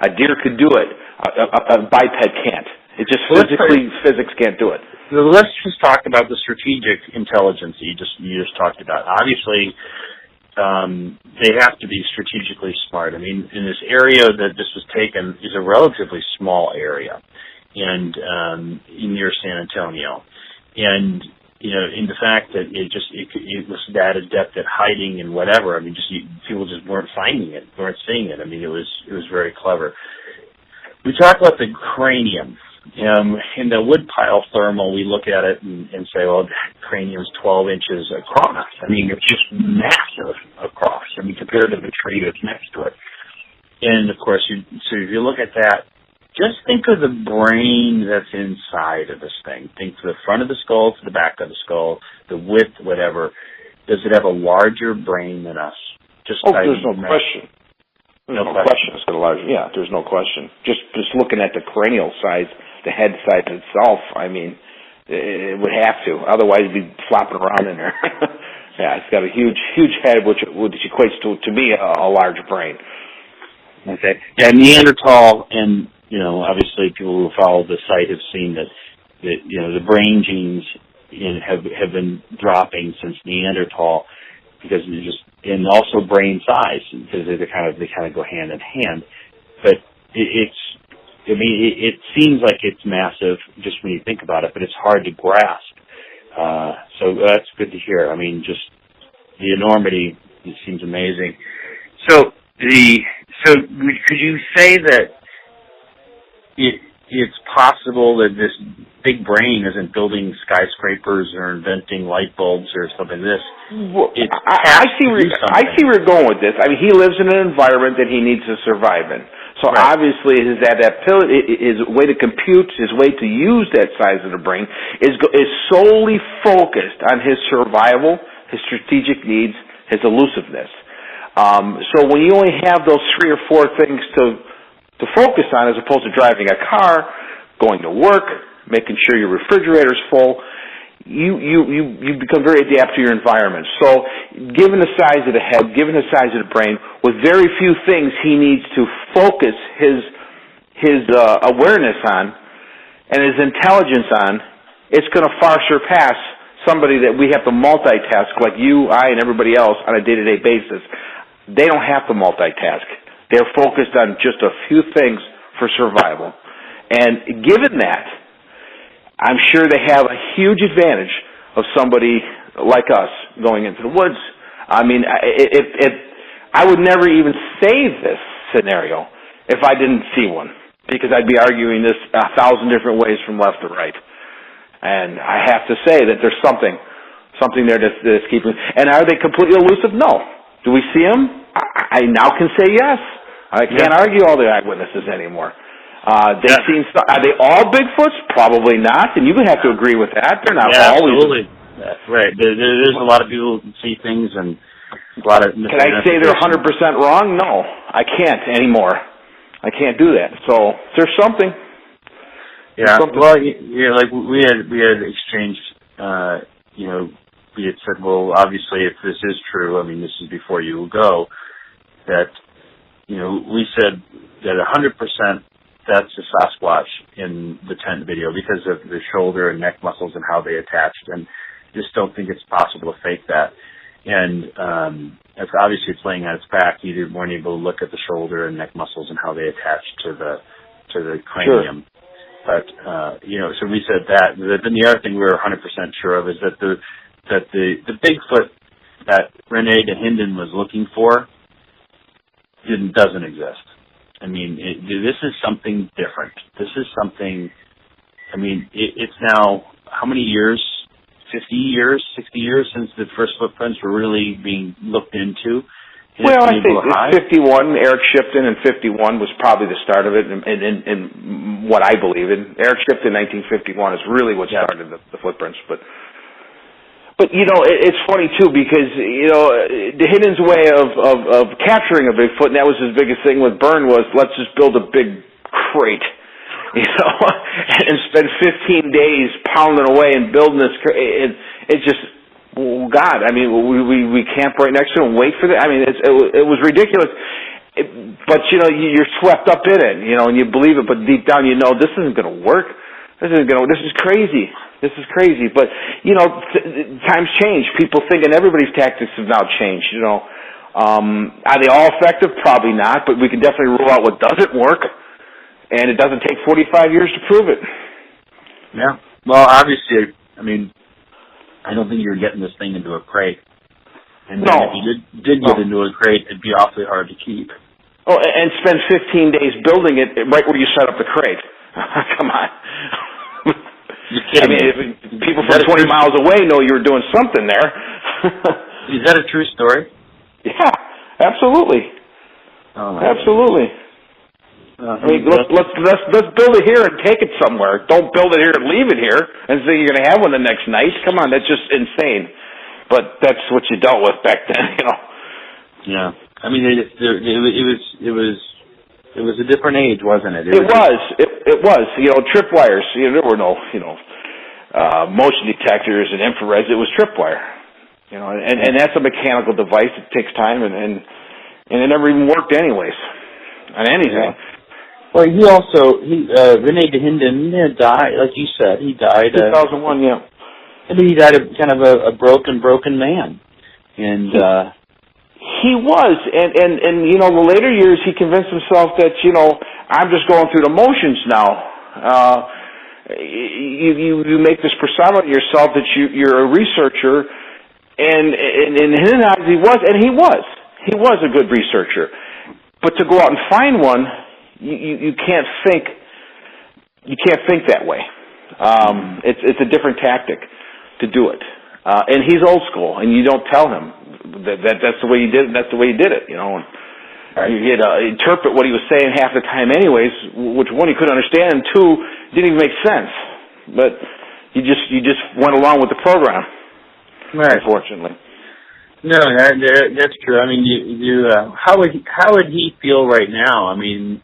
A deer could do it. A biped can't. It just physics can't do it. So let's just talk about the strategic intelligence you just talked about. Obviously, they have to be strategically smart. I mean, in this area that this was taken is a relatively small area, and near San Antonio, and in the fact that it was that adept at hiding and whatever. I mean, people just weren't finding it, weren't seeing it. I mean, it was very clever. We talk about the cranium. In the woodpile thermal, we look at it and say, well, that cranium's 12 inches across. I mean, it's just massive across. I mean, compared to the tree that's next to it. And, of course, so if you look at that, just think of the brain that's inside of this thing. Think to the front of the skull, to the back of the skull, the width, whatever. Does it have a larger brain than us? There's no question. There's no question. It's got a large. Yeah, there's no question. Just looking at the cranial size, the head size itself, I mean, it would have to. Otherwise, it'd be flopping around in there. Yeah, it's got a huge head, which equates to me a large brain. Okay. Yeah, Neanderthal and obviously people who follow the site have seen that the brain genes have been dropping since Neanderthal because and also brain size because they kind of go hand in hand. But it seems like it's massive just when you think about it, but it's hard to grasp. So that's good to hear. I mean, just the enormity, it seems amazing. So could you say that it's possible that this big brain isn't building skyscrapers or inventing light bulbs or something like this? Well, I see where you're going with this. I mean, he lives in an environment that he needs to survive in. So right. Obviously his adaptability, his way to compute, his way to use that size of the brain is solely focused on his survival, his strategic needs, his elusiveness. So when you only have those 3 or 4 things to focus on, as opposed to driving a car, going to work, making sure your refrigerator's full, you become very adept to your environment. So given the size of the head, given the size of the brain, with very few things he needs to focus his awareness on and his intelligence on, it's going to far surpass somebody that we have to multitask like you, I, and everybody else on a day-to-day basis. They don't have to multitask. They're focused on just a few things for survival. And given that, I'm sure they have a huge advantage of somebody like us going into the woods. I mean, I would never even say this scenario if I didn't see one, because I'd be arguing this 1,000 different ways from left to right. And I have to say that there's something there that's keeping. And are they completely elusive? No. Do we see them? I now can say yes. I can't argue all the eyewitnesses anymore. Are they all Bigfoots? Probably not, and you would have to agree with that. They're not always. Absolutely. Right. There's a lot of people who see things and a lot of. Can I say they're 100% wrong? No, I can't anymore. I can't do that. So there's something. Yeah. Well, like we had exchanged. We had said, well, obviously, if this is true, I mean, this is before you go, that, we said that 100% that's a Sasquatch in the tent video because of the shoulder and neck muscles and how they attached, and just don't think it's possible to fake that. And it's obviously it's laying on its back. You weren't able to look at the shoulder and neck muscles and how they attached to the cranium. Sure. But, so we said that. Then the other thing we were 100% sure of is that the Bigfoot that Rene de Hinden was looking for doesn't exist. I mean, this is something different. This is something, I mean, it's now how many years? 50 years, 60 years since the first footprints were really being looked into. Well, I think 51, Eric Shipton in 51 was probably the start of it, and what I believe in. Eric Shipton in 1951 is really what started the footprints. But it's funny too, because the Hiddens' way of capturing a Bigfoot, and that was his biggest thing with Byrne, was let's just build a big crate, and spend 15 days pounding away and building this crate. It just, oh God, I mean, we camp right next to it and wait for that. I mean, it was ridiculous. But you're swept up in it, and you believe it. But deep down, this isn't going to work. This is crazy. This is crazy. But times change. People think, and everybody's tactics have now changed. Are they all effective? Probably not. But we can definitely rule out what doesn't work, and it doesn't take 45 years to prove it. Yeah. Well, obviously, I mean, I don't think you're getting this thing into a crate. And no. If you did get into a crate, it'd be awfully hard to keep. Oh, and spend 15 days building it right where you set up the crate. Come on. You're kidding me. People from 20 miles away know you were doing something there. Is that a true story? Yeah, absolutely. Oh, absolutely. Let's build it here and take it somewhere. Don't build it here and leave it here and say you're going to have one the next night. Come on, that's just insane. But that's what you dealt with back then, Yeah, I mean, it was a different age, wasn't it? It was. Tripwires. There were no motion detectors and infrareds. It was tripwire. And that's a mechanical device. It takes time, and it never even worked anyways on anything. Yeah. Well, Rene Hinden died, like you said. He died 2001. Yeah. And he died kind of a broken man, and he was, and the later years he convinced himself that I'm just going through the motions now. You make this persona of yourself that you're a researcher, and in his eyes he was a good researcher, but to go out and find one, you can't think that way. It's a different tactic to do it, and he's old school, and you don't tell him that's the way you did it. That's the way you did it, And you had to interpret what he was saying half the time, anyways. Which one you couldn't understand, and two didn't even make sense. But you just went along with the program, right? Unfortunately. No, that's true. I mean, how would he feel right now? I mean,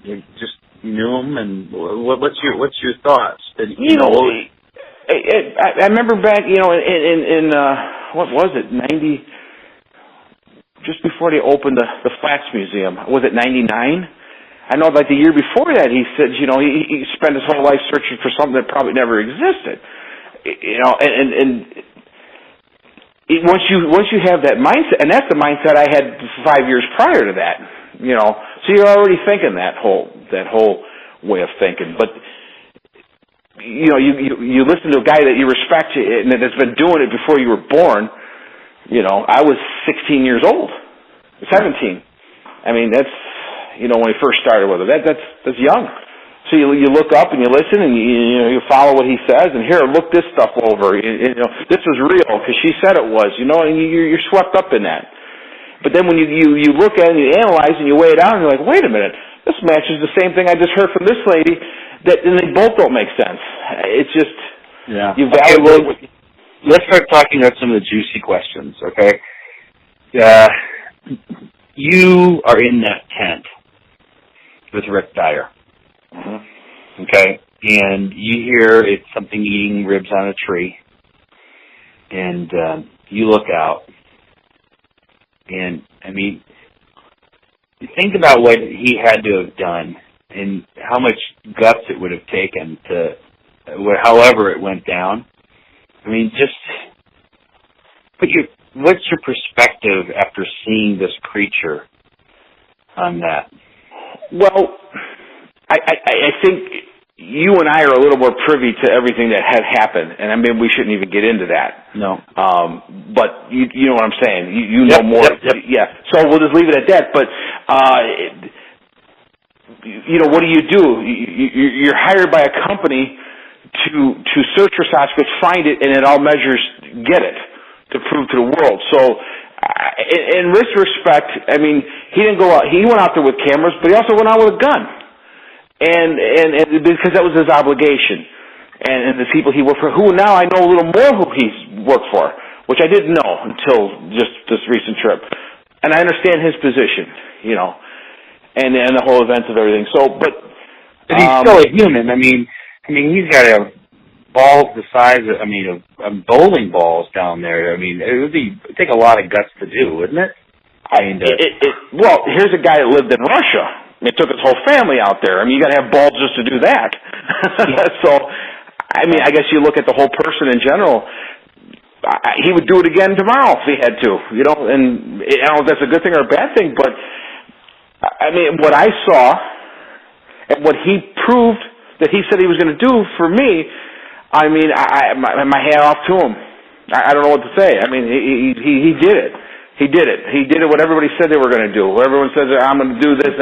you just knew him, and what's your thoughts? I remember back, in what was it, 90, just before they opened the Flats Museum. Was it 99? I know, like the year before that, he said, he spent his whole life searching for something that probably never existed. Once you have that mindset, and that's the mindset I had 5 years prior to that, so you're already thinking that whole way of thinking, but. You listen to a guy that you respect and that has been doing it before you were born. I was 16 years old, 17. I mean, that's when he first started with it. That's young. So you look up and you listen and you follow what he says, and here, look this stuff over. This was real because she said it was. And you're swept up in that. But then when you look at it and you analyze and you weigh it out, and you're like, wait a minute, this matches the same thing I just heard from this lady. And they both don't make sense. It's just you value. Let's start talking about some of the juicy questions, okay? You are in that tent with Rick Dyer, okay? And you hear it's something eating ribs on a tree, and you look out, and I mean, think about what he had to have done. And how much guts it would have taken to, however it went down. I mean, just what's your perspective after seeing this creature on that? Well, I think you and I are a little more privy to everything that had happened, and I mean, we shouldn't even get into that. No. But you know what I'm saying. You know more. Yep. Yeah. So we'll just leave it at that. But what do? You're hired by a company to search for Sasquatch, find it, and in all measures get it to prove to the world. So in this respect, I mean, he didn't go out. He went out there with cameras, but he also went out with a gun, and because that was his obligation. And the people he worked for, who now I know a little more who he's worked for, which I didn't know until just this recent trip. And I understand his position, and the whole events of everything. So, but he's still a human. I mean, he's got a balls the size of bowling balls down there. I mean, it'd take a lot of guts to do, wouldn't it? Well, here's a guy that lived in Russia. It took his whole family out there. I mean, you got to have balls just to do that. So, I mean, I guess you look at the whole person in general. He would do it again tomorrow if he had to, And I don't know if that's a good thing or a bad thing, but I mean, what I saw and what he proved that he said he was going to do for me, I mean, my hat off to him. I don't know what to say. I mean, he did it. He did it. He did it what everybody said they were going to do. Everyone says, I'm going to do this.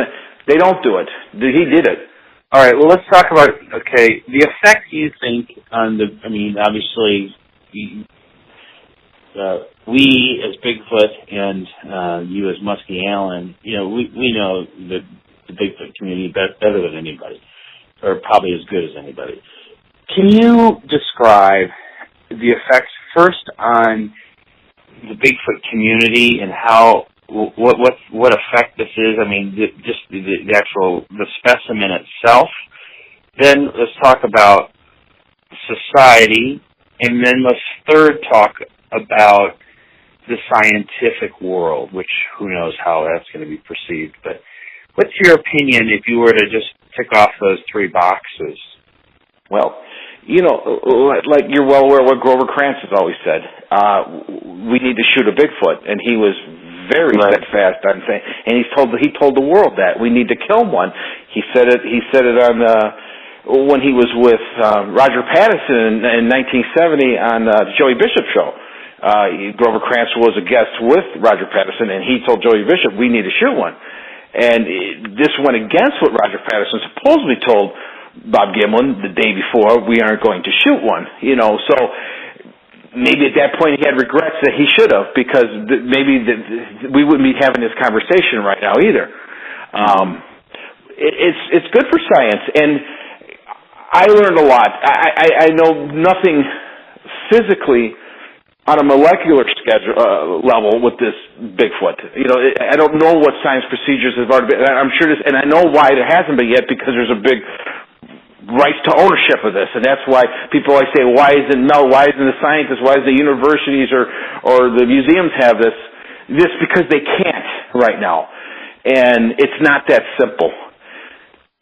They don't do it. He did it. All right, well, let's talk about, the effect you think on obviously, we as Bigfoot and you as Musky Allen, we know the Bigfoot community better than anybody, or probably as good as anybody. Can you describe the effects first on the Bigfoot community and how what effect this is? I mean, just the actual specimen itself. Then let's talk about society, and then let's third talk about the scientific world, which who knows how that's going to be perceived. But what's your opinion if you were to just tick off those three boxes? Well, like you're well aware what Grover Krantz has always said. We need to shoot a Bigfoot, and he was very steadfast on saying, and he told the world that we need to kill one. He said it on when he was with Roger Patterson in 1970 on the Joey Bishop show. Grover Krantz was a guest with Roger Patterson, and he told Joey Bishop, we need to shoot one. And this went against what Roger Patterson supposedly told Bob Gimlin the day before, we aren't going to shoot one. So maybe at that point he had regrets that he should have, because maybe we wouldn't be having this conversation right now either. It's good for science, and I learned a lot. I know nothing physically on a molecular level with this Bigfoot. I don't know what science procedures have already been. I'm sure this, and I know why it hasn't been yet, because there's a big rights to ownership of this, and that's why people always say, why isn't the scientists, why is the universities or the museums have this? This because they can't right now, and it's not that simple.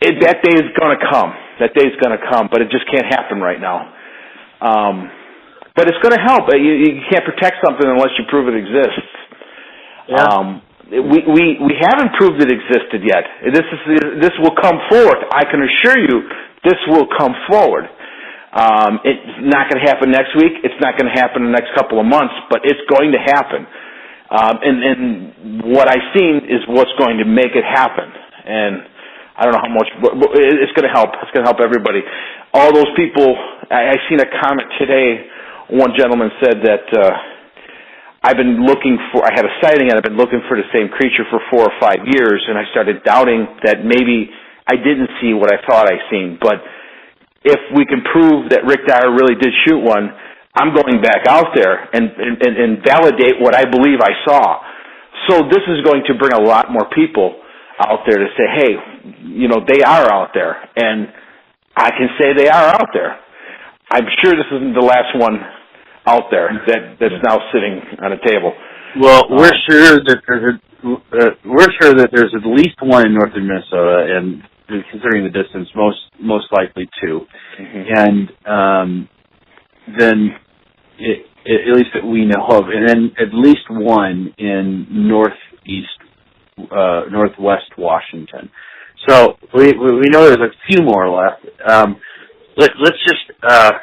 That day is going to come. That day is going to come, but it just can't happen right now. But it's going to help. You can't protect something unless you prove it exists. Yeah. We haven't proved it existed yet. This will come forward. I can assure you, this will come forward. It's not going to happen next week. It's not going to happen in the next couple of months, but it's going to happen. And what I've seen is what's going to make it happen. And I don't know how much, but it's going to help. It's going to help everybody. All those people, I seen a comment today. One gentleman said that I had a sighting and I've been looking for the same creature for 4 or 5 years, and I started doubting that maybe I didn't see what I thought I seen. But if we can prove that Rick Dyer really did shoot one, I'm going back out there and validate what I believe I saw. So this is going to bring a lot more people out there to say, hey, they are out there, and I can say they are out there. I'm sure this isn't the last one out there that's now sitting on a table. Well, we're sure that there's at least one in northern Minnesota, and considering the distance, most likely two. Mm-hmm. And then at least that we know of, and then at least one in northwest Washington. So we know there's a few more left. Let's just. I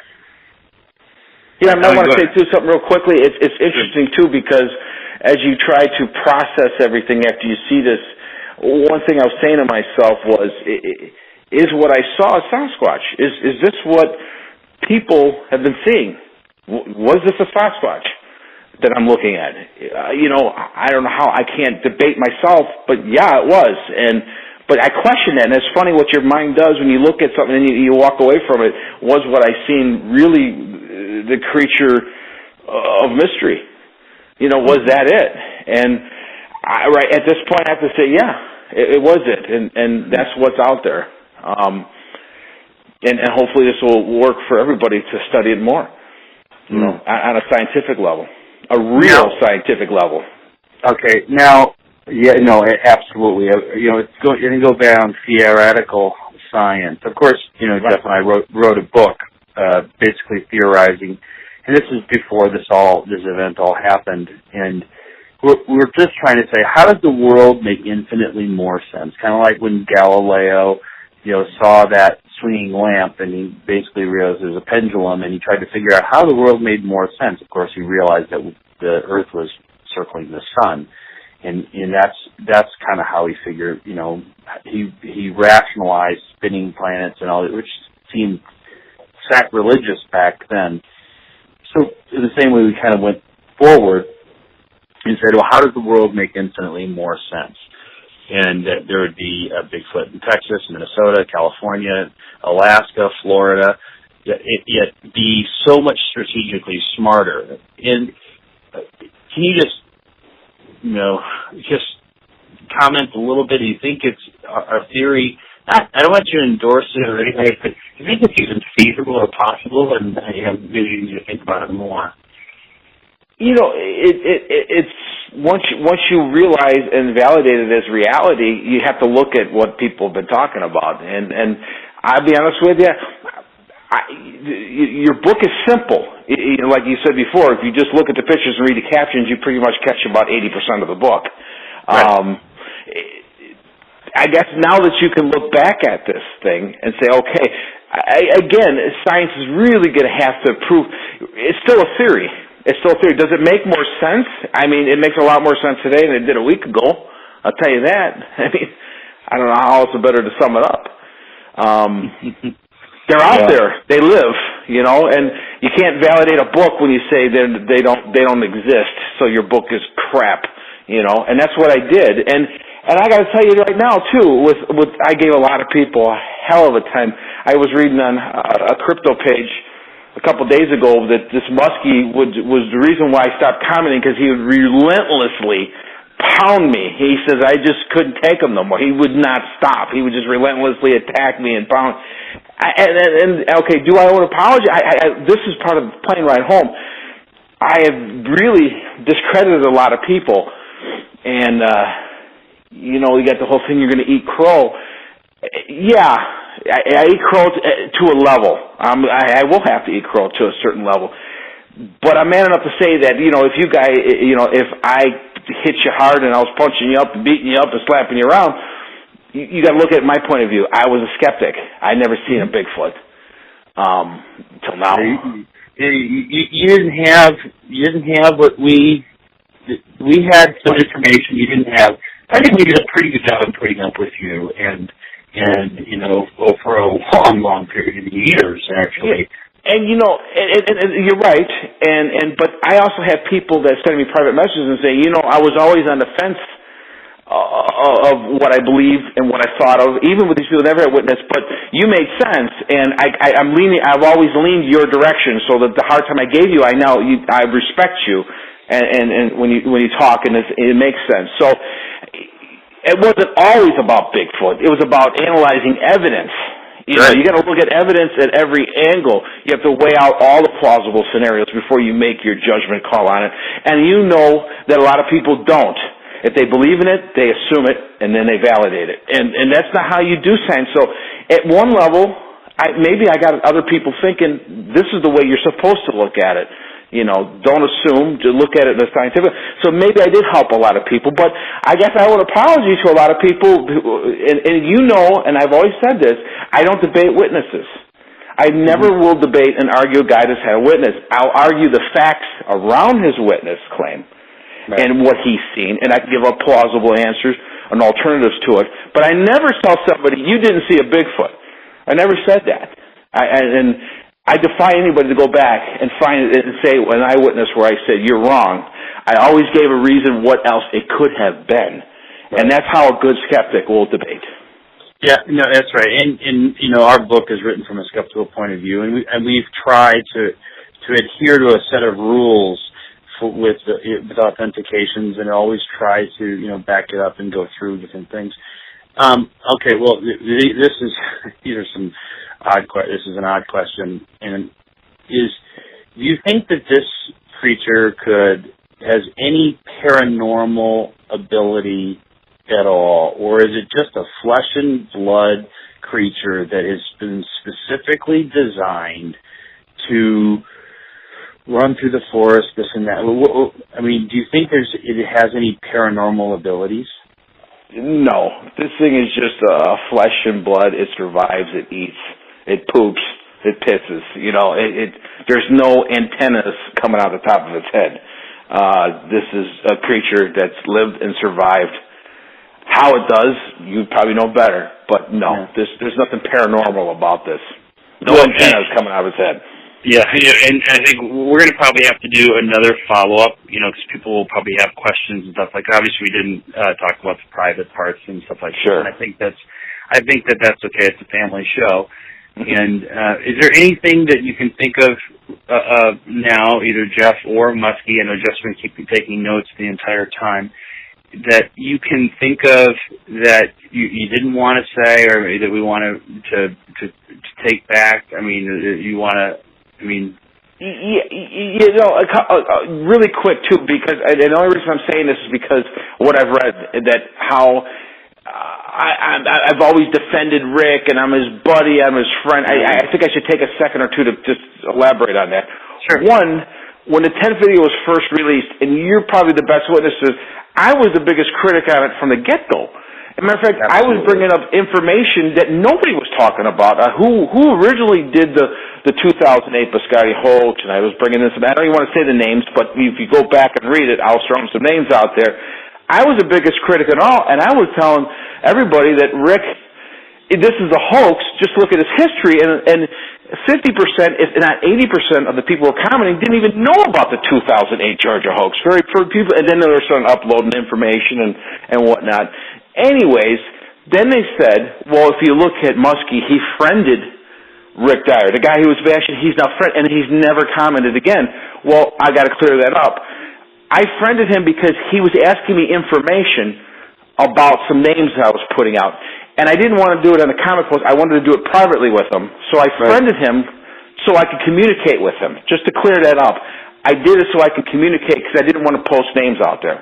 might want to say too something real quickly. It's interesting too, because as you try to process everything after you see this, one thing I was saying to myself was, is what I saw a Sasquatch? Is this what people have been seeing? Was this a Sasquatch? that I'm looking at. I don't know how, I can't debate myself, but yeah, it was. But I question that, and it's funny what your mind does when you look at something and you walk away from it. Was what I seen really the creature of mystery? Was that it? And right at this point, I have to say, yeah, it was it, and that's what's out there. And hopefully this will work for everybody to study it more, on a scientific level, a real scientific level. Okay, now. Yeah, no, absolutely. It's going to go down theoretical science. Of course, Jeff and I wrote a book, basically theorizing, and this is before this event all happened, and we're just trying to say, how does the world make infinitely more sense? Kind of like when Galileo, saw that swinging lamp, and he basically realized there's a pendulum, and he tried to figure out how the world made more sense. Of course, he realized that the Earth was circling the sun. And that's kind of how he figured, he rationalized spinning planets and all that, which seemed sacrilegious back then. So in the same way, we kind of went forward and said, well, how does the world make infinitely more sense? And there would be a Bigfoot in Texas, Minnesota, California, Alaska, Florida, yet be so much strategically smarter. And can you just comment a little bit? Do you think it's our theory? I don't want you to endorse it or anything, but do you think it's even feasible or possible? And maybe you need to think about it more. It's once you realize and validate it as reality, you have to look at what people have been talking about. And I'll be honest with you. Your book is simple. Like you said before, if you just look at the pictures and read the captions, you pretty much catch about 80% of the book. Right. I guess now that you can look back at this thing and say, okay, again, science is really going to have to prove it's still a theory. It's still a theory. Does it make more sense? I mean, it makes a lot more sense today than it did a week ago. I'll tell you that. I don't know how else better to sum it up. They're out there. They live, and you can't validate a book when you say they don't exist. So your book is crap, and that's what I did. And I got to tell you right now too, with I gave a lot of people a hell of a time. I was reading on a crypto page a couple days ago that this Musky was the reason why I stopped commenting, because he would relentlessly pound me. He says I just couldn't take him no more. He would not stop. He would just relentlessly attack me and pound. And okay, do I owe an apology? This is part of the plane ride home. I have really discredited a lot of people, and you got the whole thing. You're going to eat crow. Yeah, I eat crow to a level. I will have to eat crow to a certain level, but I'm man enough to say that if you guys, if I hit you hard and I was punching you up and beating you up and slapping you around, you got to look at my point of view. I was a skeptic. I'd never seen a Bigfoot till now. You didn't have what we had some information you didn't have. I think we did a pretty good job of putting up with you and for a long period of years actually. And and you're right. But I also have people that send me private messages and say, I was always on the fence of what I believe and what I thought of, even with these people that never had witnessed. But you made sense, and I'm leaning. I've always leaned your direction, so that the hard time I gave you, I respect you, and when you talk, and it makes sense. So it wasn't always about Bigfoot. It was about analyzing evidence. You got to look at evidence at every angle. You have to weigh out all the plausible scenarios before you make your judgment call on it. And you know that a lot of people don't. If they believe in it, they assume it, and then they validate it. And that's not how you do science. So at one level, maybe I got other people thinking this is the way you're supposed to look at it. Don't assume, to look at it in a scientific. So maybe I did help a lot of people, but I guess I owe an apology to a lot of people. And and I've always said this, I don't debate witnesses. I never will debate and argue a guy that's had a witness. I'll argue the facts around his witness claim. Right. And what he's seen, and I can give up plausible answers and alternatives to it. But I never tell somebody, you didn't see a Bigfoot. I never said that. I defy anybody to go back and find it and say an eyewitness where I said, you're wrong. I always gave a reason what else it could have been. And that's how a good skeptic will debate. Yeah, no, that's right. And you know, our book is written from a skeptical point of view, and we've tried to adhere to a set of rules with authentications, and always try to, you know, back it up and go through different things. Okay, well, this is an odd question, and do you think that this creature has any paranormal ability at all, or is it just a flesh and blood creature that has been specifically designed to run through the forest, this and that? I mean, do you think it has any paranormal abilities? No, this thing is just flesh and blood. It survives, it eats, it poops, it pisses. You know, there's no antennas coming out the top of its head. This is a creature that's lived and survived. How it does, you probably know better. But no, there's nothing paranormal about this. No antennas coming out of its head. Yeah, and I think we're going to probably have to do another follow-up, you know, because people will probably have questions and stuff like that. Obviously, we didn't talk about the private parts and stuff like that. And I think that's okay. It's a family show. And is there anything that you can think of now, either Jeff or Musky, I know Jeff's been taking notes the entire time, that you can think of that you didn't want to say, or that we want to take back? I mean, you know, really quick too, because the only reason I'm saying this is because what I've read, that how I've always defended Rick, and I'm his buddy, I'm his friend. I think I should take a second or two to just elaborate on that. Sure. One, when the 10th video was first released, and you're probably the best witnesses, I was the biggest critic on it from the get-go. As a matter of fact, absolutely. I was bringing up information that nobody was talking about. Who originally did the 2008 Biscotti hoax, and I was bringing in some, I don't even want to say the names, but if you go back and read it, I'll throw some names out there. I was the biggest critic at all, and I was telling everybody that Rick, this is a hoax, just look at his history, and 50%, if not 80% of the people who were commenting didn't even know about the 2008 Georgia hoax. Very few people, and then they were starting uploading information and whatnot. Anyways, then they said, well, if you look at Musky, he friended Rick Dyer, the guy who was bashing, he's now friend, and he's never commented again. Well, I got to clear that up. I friended him because he was asking me information about some names I was putting out. And I didn't want to do it on the comic post. I wanted to do it privately with him. So I friended him so I could communicate with him. Just to clear that up, I did it so I could communicate because I didn't want to post names out there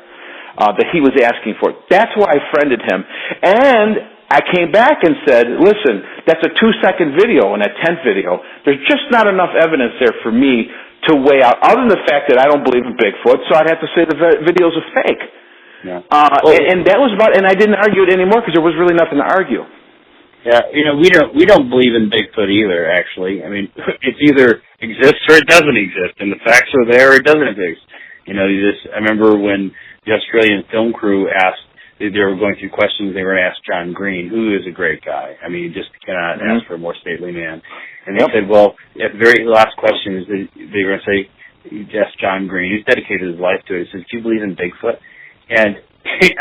that he was asking for. That's why I friended him. And I came back and said, listen, that's a 2-second video and a 10th video. There's just not enough evidence there for me to weigh out, other than the fact that I don't believe in Bigfoot, so I'd have to say the videos are fake. Yeah. And that was about, and I didn't argue it anymore because there was really nothing to argue. Yeah, you know, we don't believe in Bigfoot either. Actually, I mean, it either exists or it doesn't exist, and the facts are there or it doesn't exist. You know, I remember when the Australian film crew asked, they were going through questions. They were asked John Green, who is a great guy. I mean, you just cannot ask for a more stately man. And they said, well, at the very last question is they were going to say, yes, John Green, he's dedicated his life to it. He says, do you believe in Bigfoot? And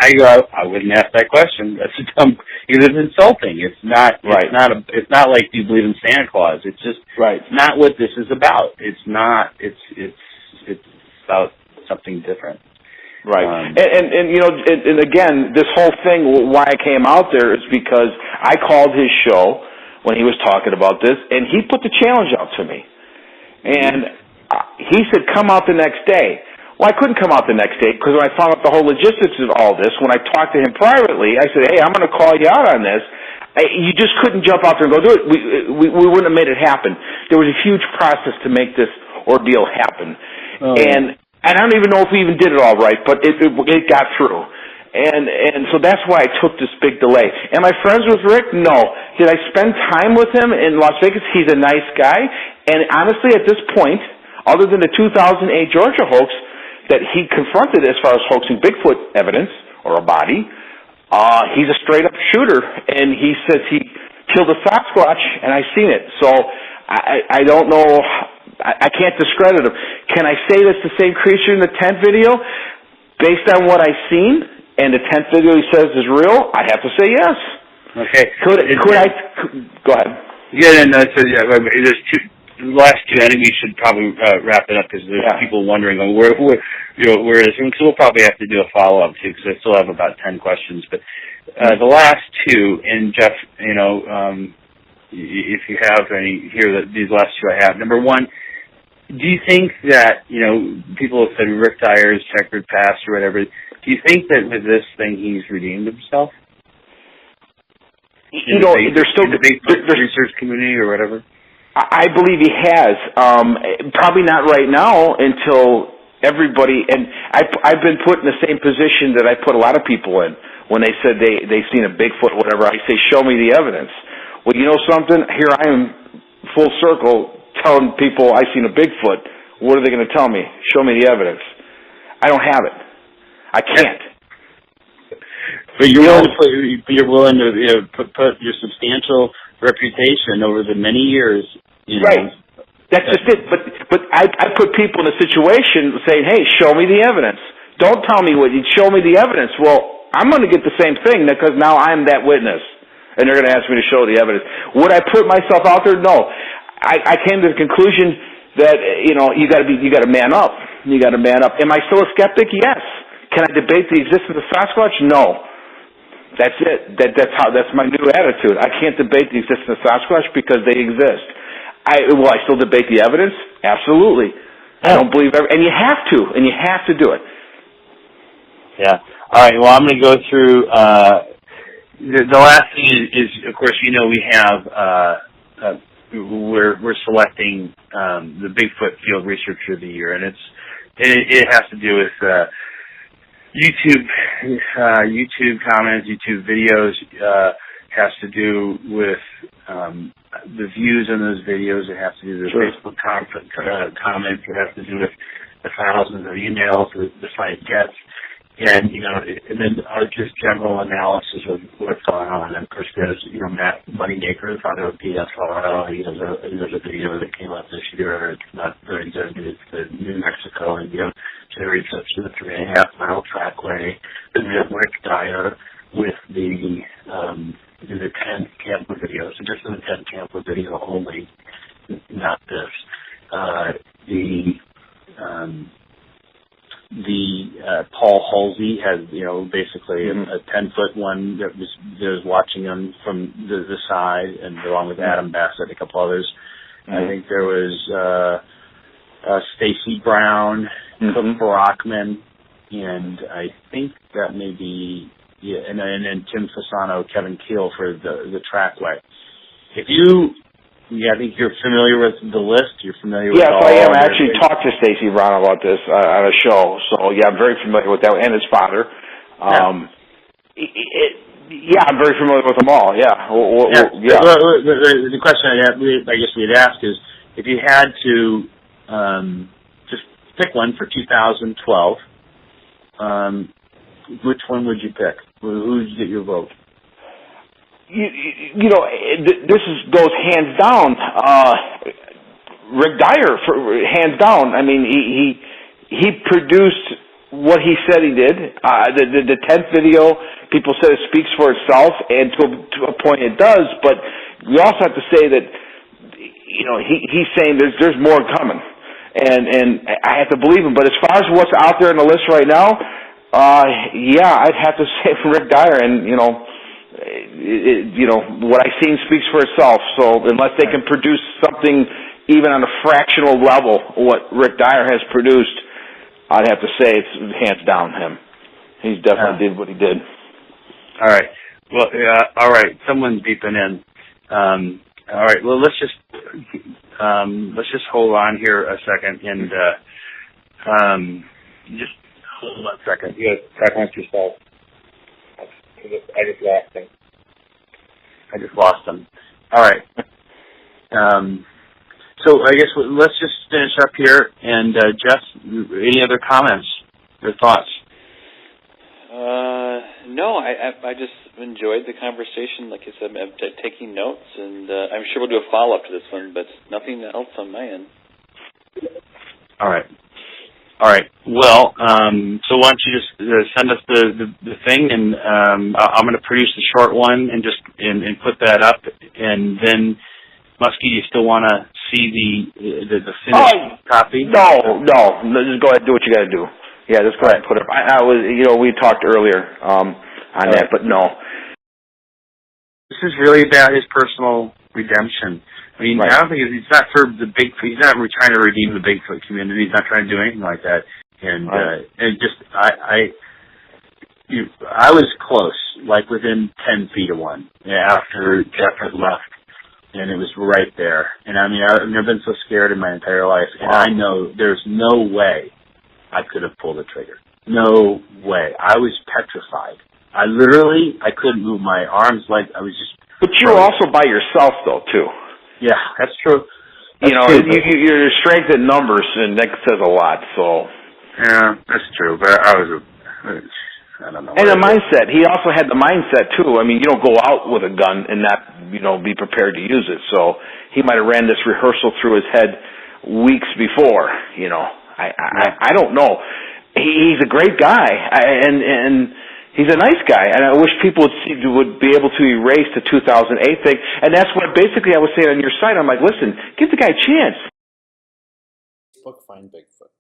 I go, I wouldn't ask that question. That's dumb, because it's insulting. It's not right. It's not like, do you believe in Santa Claus? It's just not what this is about. It's not. It's about something different. Right. And you know, and again, this whole thing, why I came out there is because I called his show when he was talking about this, and he put the challenge out to me. And he said, come out the next day. Well, I couldn't come out the next day because when I found out the whole logistics of all this, when I talked to him privately, I said, hey, I'm going to call you out on this. You just couldn't jump out there and go do it. We wouldn't have made it happen. There was a huge process to make this ordeal happen. And I don't even know if we even did it all right, but it got through. And so that's why I took this big delay. Am I friends with Rick? No. Did I spend time with him in Las Vegas? He's a nice guy. And honestly, at this point, other than the 2008 Georgia hoax that he confronted as far as hoaxing Bigfoot evidence or a body, he's a straight-up shooter. And he says he killed a Sasquatch, and I've seen it. So I don't know I can't discredit him. Can I say that's the same creature in the tent video? Based on what I've seen, and the tent video he says is real, I'd have to say yes. Okay. Could I? Go ahead. Yeah, no, so there's the last two. I think we should probably wrap it up because there's people wondering where it is. And so we'll probably have to do a follow up too because I still have about 10 questions. But the last two, and Jeff, if you have any here, these last two I have. Number one, do you think that people have said Rick Dyer's checkered past or whatever? Do you think that with this thing he's redeemed himself? There's still the research community or whatever. I believe he has. Probably not right now until everybody. And I've been put in the same position that I put a lot of people in when they said they've seen a Bigfoot, or whatever. I say, show me the evidence. Well, you know something? Here I am, full circle, telling people I've seen a Bigfoot. What are they going to tell me? Show me the evidence. I don't have it. I can't. But you're willing to put your substantial reputation over the many years. Right. That's just it. But I put people in a situation saying, hey, show me the evidence. Don't tell me what you show me the evidence. Well, I'm going to get the same thing because now I'm that witness, and they're going to ask me to show the evidence. Would I put myself out there? No. I came to the conclusion that you got to man up. You got to man up. Am I still a skeptic? Yes. Can I debate the existence of Sasquatch? No. That's it. That's my new attitude. I can't debate the existence of Sasquatch because they exist. Will I still debate the evidence? Absolutely. I don't believe and you have to do it. Yeah. All right. Well, I'm going to go through. The last thing is, of course, we have we're selecting the Bigfoot Field Researcher of the Year, and it has to do with YouTube comments, YouTube videos. Has to do with the views in those videos. It has to do with Facebook comments. It has to do with the thousands of emails that the site gets. And, and then just general analysis of what's going on. And, of course, there's, Matt Moneymaker, the founder of PSLO. He has a video that came out this year. It's not very good. It's in New Mexico, and, generates up to the 3.5-mile trackway. Then we have Rick Dyer with the tent camper video. So just the tent camper video only, not this. Paul Halsey has, basically a 10-foot one that was watching him from the side, and along with Adam Bassett, a couple others. I think there was Stacy Brown, Cook Brockman, and I think that may be and then Tim Fasano, Kevin Keel for the trackway. I think you're familiar with the list. You're familiar with all. Yes, I am. I actually talked to Stacy Brown about this on a show. So, I'm very familiar with that, and his father. I'm very familiar with them all, The question I guess we'd ask is, if you had to just pick one for 2012, which one would you pick? Who'd you get your vote? This goes hands down. Rick Dyer, hands down. I mean, he produced what he said he did. The 10th video, people said it speaks for itself, and to a point it does. But we also have to say that he's saying there's more coming, and I have to believe him. But as far as what's out there on the list right now, I'd have to say Rick Dyer, and what I've seen speaks for itself. So unless they can produce something even on a fractional level, what Rick Dyer has produced, I'd have to say it's hands down him. He definitely did what he did. All right. Well, all right. Someone's beeping in. All right. Well, let's just hold on here a second and just hold on a second. You guys talk amongst yourself. I just lost them. All right. So I guess let's just finish up here. And Jeff, any other comments or thoughts? No, I just enjoyed the conversation. Like I said, I'm taking notes, and I'm sure we'll do a follow-up to this one, but nothing else on my end. All right. Well, so why don't you just send us the thing, and I'm going to produce the short one and and put that up, and then Musky, you still want to see the finished copy? No. Just go ahead and do what you got to do. Yeah, just go ahead and put it up. I was, we talked earlier on that, but no. This is really about his personal redemption. I mean, I don't think he's not for the Bigfoot. He's not trying to redeem the Bigfoot community. He's not trying to do anything like that. And I was close, like within 10 feet of one after Jeff had left. And it was right there. And I mean, I've never been so scared in my entire life. And I know there's no way I could have pulled the trigger. No way. I was petrified. I couldn't move my arms, like I was just... But you were also by yourself, though, too. Yeah, that's true. That's your strength in numbers, and that says a lot, so... Yeah, that's true. But I don't know. And the mindset. He also had the mindset, too. I mean, you don't go out with a gun and not, be prepared to use it. So he might have ran this rehearsal through his head weeks before, I don't know. He's a great guy, and he's a nice guy. And I wish people would be able to erase the 2008 thing. And that's what basically I was saying on your site. I'm like, listen, give the guy a chance. Book Find Bigfoot.